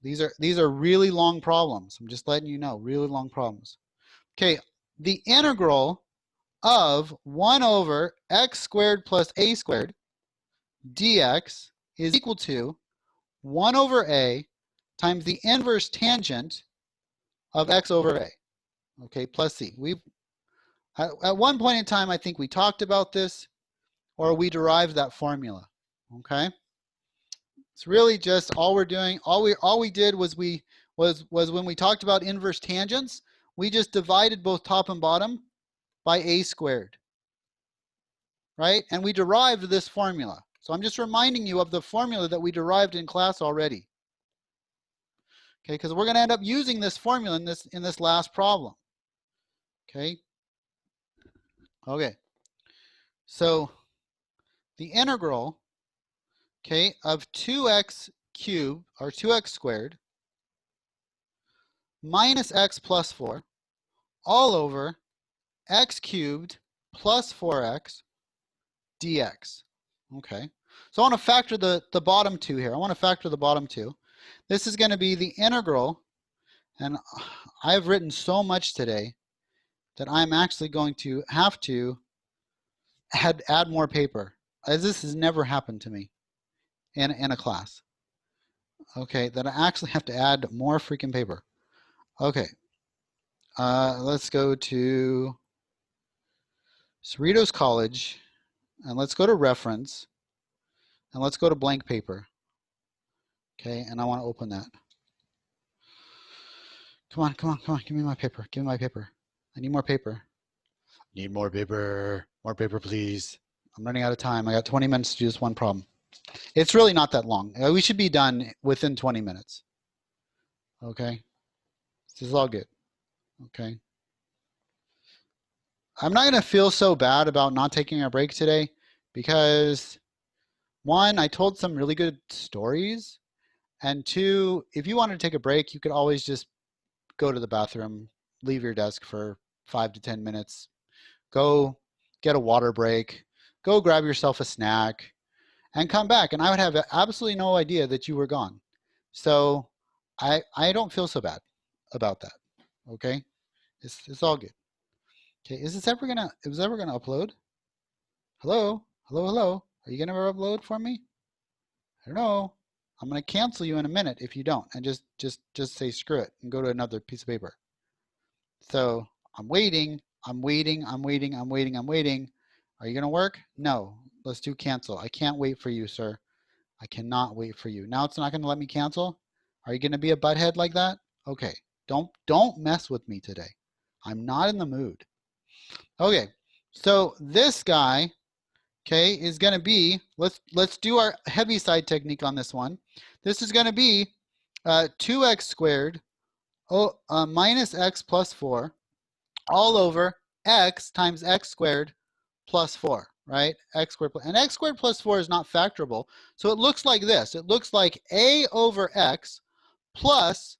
these are really long problems. I'm just letting you know, really long problems. Okay, the integral of 1 over x squared plus a squared dx is equal to 1 over a times the inverse tangent of x over a, okay, plus c. At one point in time, I think we talked about this, or we derived that formula, okay? It's really just all we're doing, all we did was when we talked about inverse tangents, we just divided both top and bottom by a squared, right? And we derived this formula. So I'm just reminding you of the formula that we derived in class already. Okay, because we're going to end up using this formula in this last problem. Okay. Okay. So the integral, okay, of 2x cubed, or 2x squared, minus x plus 4, all over x cubed plus 4x dx. Okay, so I want to factor the bottom two here. I want to factor the bottom two. This is going to be the integral, and I've written so much today that I'm actually going to have to add more paper, as this has never happened to me in a class. Okay, that I actually have to add more freaking paper. Okay, let's go to Cerritos College, and let's go to reference, and let's go to blank paper. Okay, and I want to open that. Come on, come on, come on, give me my paper, give me my paper. I need more paper. Need more paper, please. I'm running out of time. I got 20 minutes to do this one problem. It's really not that long. We should be done within 20 minutes. Okay, this is all good. Okay. I'm not going to feel so bad about not taking a break today because, one, I told some really good stories, and two, if you wanted to take a break, you could always just go to the bathroom, leave your desk for 5 to 10 minutes, go get a water break, go grab yourself a snack, and come back, and I would have absolutely no idea that you were gone. So I don't feel so bad about that. Okay, it's all good. Okay, is this ever gonna upload? Hello? Hello, hello? Are you gonna upload for me? I don't know. I'm gonna cancel you in a minute if you don't, and just say screw it and go to another piece of paper. So I'm waiting. Are you gonna work? No. Let's do cancel. I can't wait for you, sir. I cannot wait for you. Now it's not gonna let me cancel? Are you gonna be a butthead like that? Okay. Don't mess with me today. I'm not in the mood. Okay, so this guy, okay, is going to be, let's do our heavy side technique on this one. This is going to be 2x squared minus x plus 4 all over x times x squared plus 4, right? X squared and x squared plus 4 is not factorable, so it looks like this. It looks like a over x plus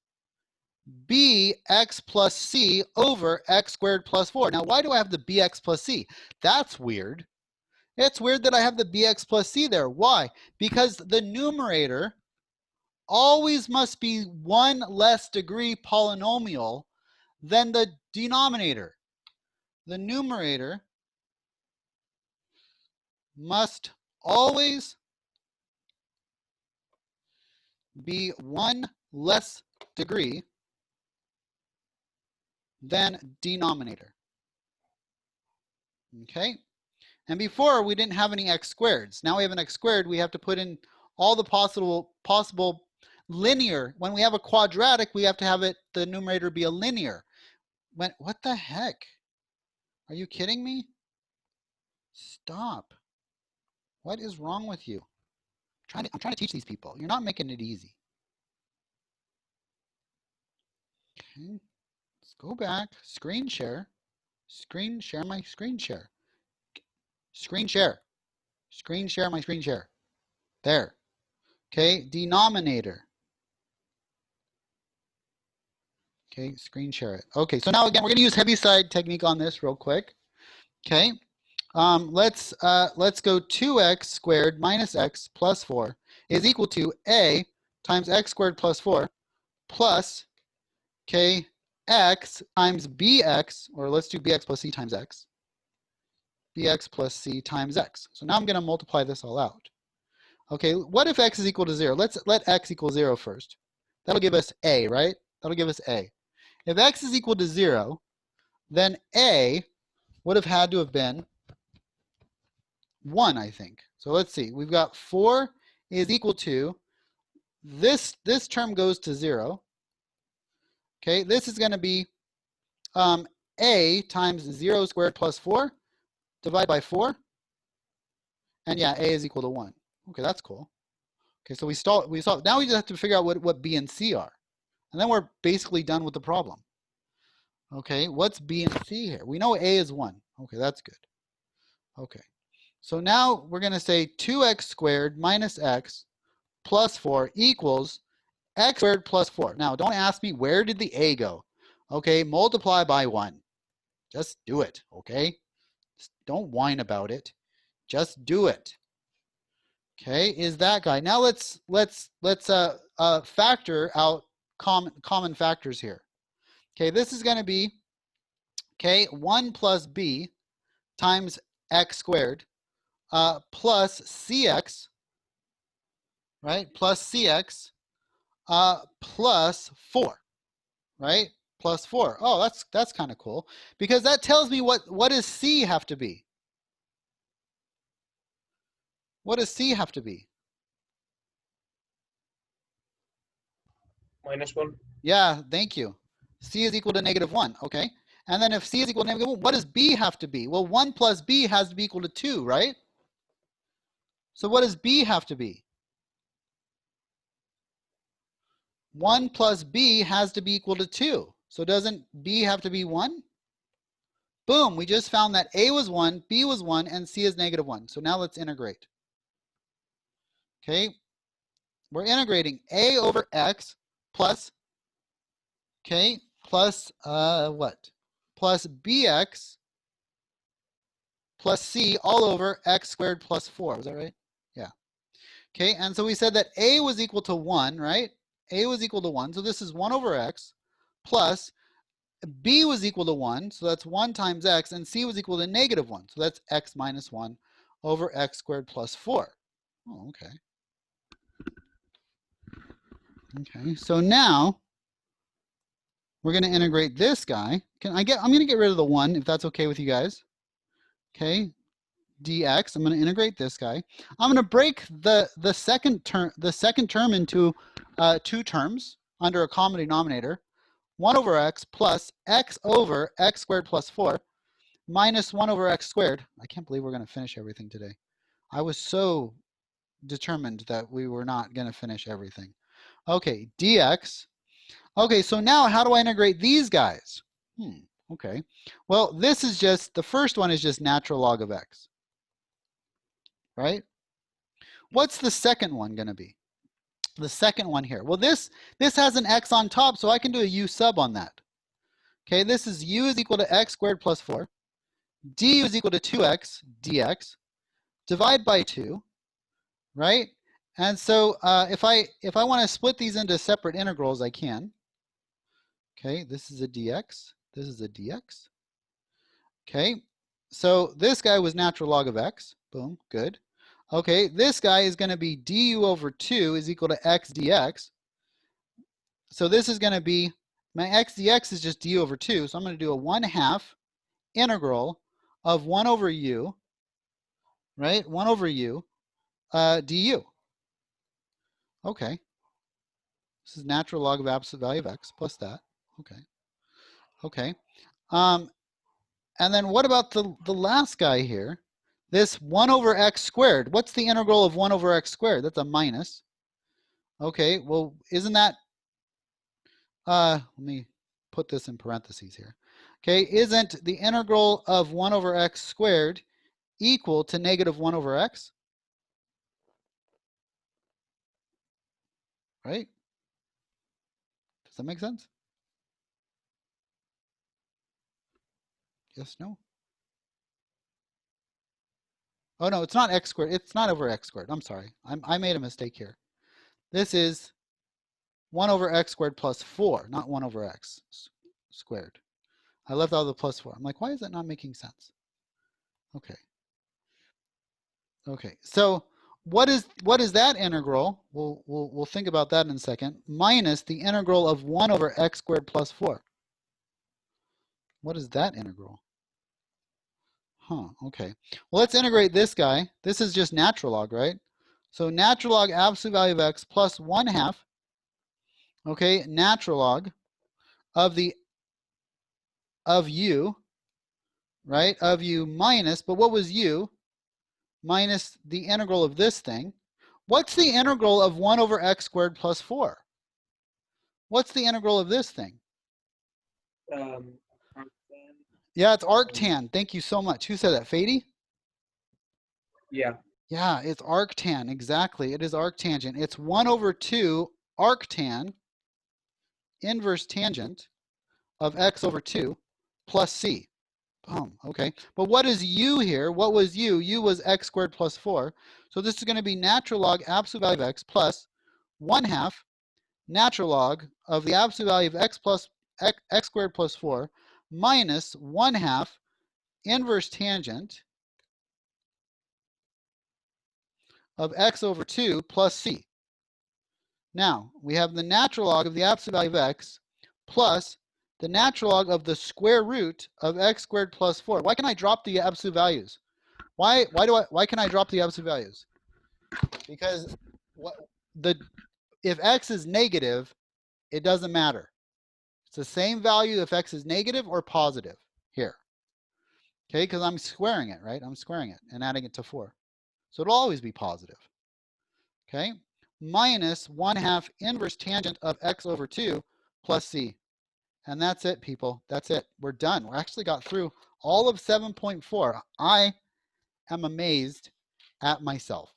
bx plus c over x squared plus 4. Now, why do I have the bx plus c? That's weird. It's weird that I have the bx plus c there. Why? Because the numerator always must be one less degree polynomial than the denominator. The numerator must always be one less degree than denominator. Okay? And before we didn't have any x squareds. Now we have an x squared. We have to put in all the possible linear. When we have a quadratic, we have to have it, the numerator be a linear. What the heck? Are you kidding me? Stop. What is wrong with you? I'm trying to teach these people. You're not making it easy. Okay, let's go back. Screen share. Screen share my screen share. Screen share. Screen share my screen share. There. Okay, denominator. Okay, screen share it. Okay, so now again, we're going to use Heaviside technique on this real quick. Okay, let's go 2x squared minus x plus 4 is equal to a times x squared plus 4 plus, okay, x times bx, or let's do bx plus c times x. Bx plus c times x. So now I'm going to multiply this all out. Okay, what if x is equal to 0? Let's let x equal 0 first. That'll give us a, right? That'll give us a. If x is equal to 0, then a would have had to have been 1, I think. So let's see. We've got 4 is equal to, this term goes to 0. Okay, this is going to be a times 0 squared plus 4, divide by 4. And yeah, a is equal to 1. Okay, that's cool. Okay, so we solved. Now we just have to figure out what b and c are. And then we're basically done with the problem. Okay, what's b and c here? We know a is 1. Okay, that's good. Okay, so now we're going to say 2x squared minus x plus 4 equals x squared plus 4. Now, don't ask me where did the a go. Okay, multiply by 1. Just do it, okay? Just don't whine about it. Just do it. Okay, is that guy. Now let's factor out common factors here. Okay, this is going to be, okay, 1 plus b times x squared plus cx, right, plus cx plus 4, right, plus 4. Oh, that's kind of cool, because that tells me what does c have to be? What does c have to be? -1. Yeah, thank you. C is equal to -1, okay? And then if c is equal to -1, what does b have to be? Well, 1 plus b has to be equal to 2, right? So what does b have to be? 1 plus b has to be equal to 2. So doesn't b have to be 1? Boom, we just found that a was 1, b was 1, and c is -1. So now let's integrate. Okay, we're integrating a over x plus, okay, plus what? Plus bx plus c all over x squared plus 4. Was that right? Yeah. Okay, and so we said that a was equal to 1, right? A was equal to 1, so this is 1 over x, plus b was equal to 1, so that's 1 times x, and c was equal to -1, so that's x minus 1 over x squared plus 4. Oh, okay. Okay, so now we're going to integrate this guy. I'm going to get rid of the 1 if that's okay with you guys. Okay, dx. I'm going to integrate this guy. I'm going to break the second term into 2 terms under a common denominator. 1 over x plus x over x squared plus 4 minus 1 over x squared. I can't believe we're going to finish everything today. I was so determined that we were not going to finish everything. Okay, dx. Okay, so now how do I integrate these guys? Okay, well, this is just, the first one is just natural log of x, right? What's the second one going to be? The second one here. Well, this has an x on top, so I can do a u sub on that. Okay, this is u is equal to x squared plus 4. Du is equal to 2x dx. Divide by 2, right? And so if I want to split these into separate integrals, I can. Okay, this is a dx. This is a dx. Okay, so this guy was natural log of x, Boom, good. Okay, this guy is going to be du over 2 is equal to x dx. So this is going to be, my x dx is just du over 2, so I'm going to do a 1/2 integral of 1 over u, right? 1 over u du. Okay. This is natural log of absolute value of x plus that. Okay. Okay. And then what about the last guy here? This 1 over x squared. What's the integral of 1 over x squared? That's a minus. Okay, well, isn't that, let me put this in parentheses here. Okay, isn't the integral of 1 over x squared equal to negative 1 over x? Right? Does that make sense? Yes, no? Oh, no, it's not x squared. It's not over x squared. I'm sorry. I made a mistake here. This is 1 over x squared plus 4, not 1 over x squared. I left out the plus 4. I'm like, why is that not making sense? Okay. Okay. So what is that integral? We'll think about that in a second. Minus the integral of 1 over x squared plus 4. What is that integral? Huh, okay. Well, let's integrate this guy. This is just natural log, right? So natural log absolute value of x plus 1/2, okay, natural log of u, right? Of u minus, but what was u? Minus the integral of this thing. What's the integral of 1 over x squared plus 4? What's the integral of this thing? Yeah, it's arctan. Thank you so much. Who said that? Fady? Yeah. Yeah, it's arctan. Exactly. It is arctangent. It's 1 over 2 arctan inverse tangent of x over 2 plus c. Boom. Okay. But what is u here? What was u? U was x squared plus 4. So this is going to be natural log absolute value of x plus 1/2 natural log of the absolute value of x plus x squared plus 4 minus 1/2 inverse tangent of x over 2 plus c. Now, we have the natural log of the absolute value of x plus the natural log of the square root of x squared plus 4. Why can I drop the absolute values? Why can I drop the absolute values? Because if x is negative, it doesn't matter. It's the same value if x is negative or positive here. Okay, because I'm squaring it, right? I'm squaring it and adding it to 4. So it'll always be positive. Okay, minus 1/2 inverse tangent of x over 2 plus c. And that's it, people. That's it. We're done. We actually got through all of 7.4. I am amazed at myself.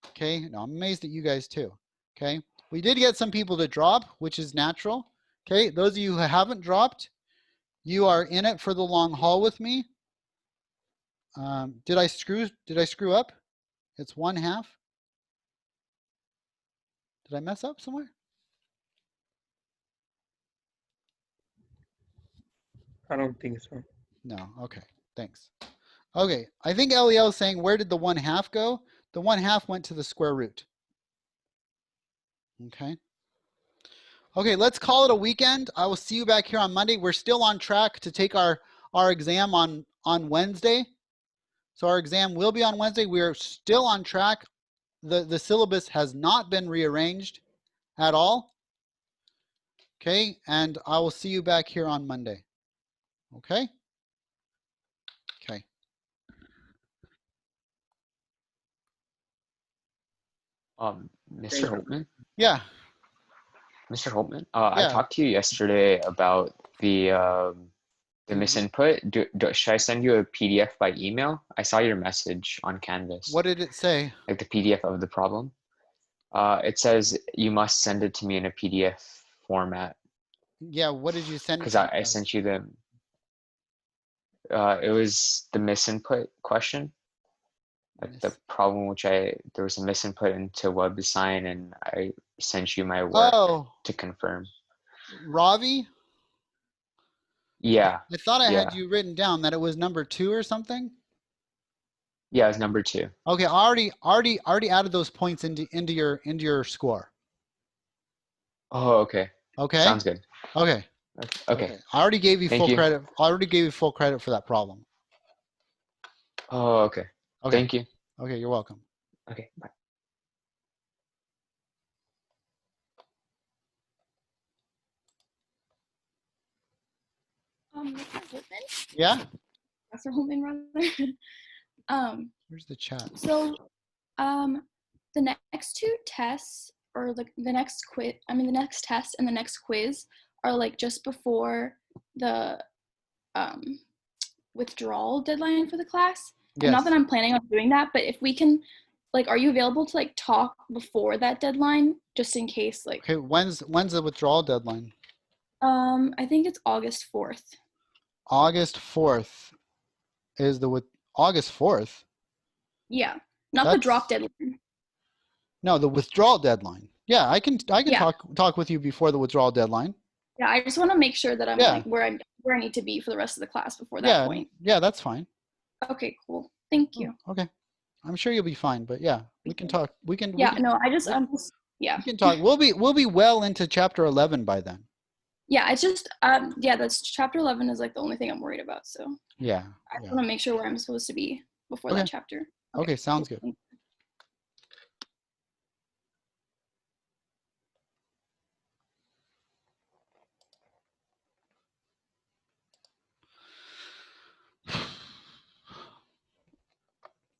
Okay, no, I'm amazed at you guys too. Okay, we did get some people to drop, which is natural. Okay, those of you who haven't dropped, you are in it for the long haul with me. Did I screw up? It's 1/2. Did I mess up somewhere? I don't think so. No. Okay. Thanks. Okay. I think Eliel is saying, where did the 1/2 go? The 1/2 went to the square root. Okay. Okay. Let's call it a weekend. I will see you back here on Monday. We're still on track to take our exam on Wednesday. So our exam will be on Wednesday. We are still on track. The syllabus has not been rearranged at all. Okay. And I will see you back here on Monday. Okay. Okay. Mr. Holtman? Yeah. Mr. Holtman, Yeah. I talked to you yesterday about the Mhm. misinput. Should I send you a PDF by email? I saw your message on Canvas, What did it say? like the PDF of the problem. It says you must send it to me in a PDF format Yeah, what did you send it because to me I as? sent you the. It was the misinput question, like the problem which there was a misinput into WebAssign, and I sent you my work Oh, to confirm. Ravi? Yeah, I thought I had yeah. you written down that it was number 2 or something. Yeah, it was number 2. Okay, already added those points into your score. Oh, okay. Okay. Sounds good. Okay. Okay. I already gave you Thank full you. credit. I already gave you full credit for that problem. Oh, okay. Okay. Thank you. Okay, you're welcome. Okay, bye. Mr. Holtman, Yeah. Professor Holtman, rather. Where's the chat? So, the next two tests, or like the next quiz, the next test and the next quiz are like just before the withdrawal deadline for the class. And not Yes. that I'm planning on doing that, but if we can, like, are you available to like talk before that deadline, just in case, like? Okay. When's the withdrawal deadline? I think it's August 4th. August 4th is August 4th. Yeah, not the drop deadline. No, the withdrawal deadline. Yeah, I can Yeah. talk with you before the withdrawal deadline. Yeah, I just want to make sure that I'm Yeah. like where I need to be for the rest of the class before that Yeah. point. Yeah, that's fine. Okay, cool. Thank you. Okay. I'm sure you'll be fine, but yeah, we can talk. We can. Yeah, we can, no, I'm just yeah. we can talk. We'll be well into chapter 11 by then. Yeah, it's just yeah, that's chapter 11 is like the only thing I'm worried about. So Yeah. I just want to make sure where I'm supposed to be before Okay. that chapter. Okay, sounds good. Thank you.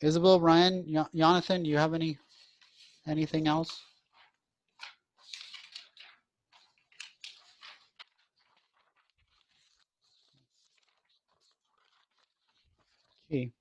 Isabel, Ryan, Jonathan, you have anything else? Okay.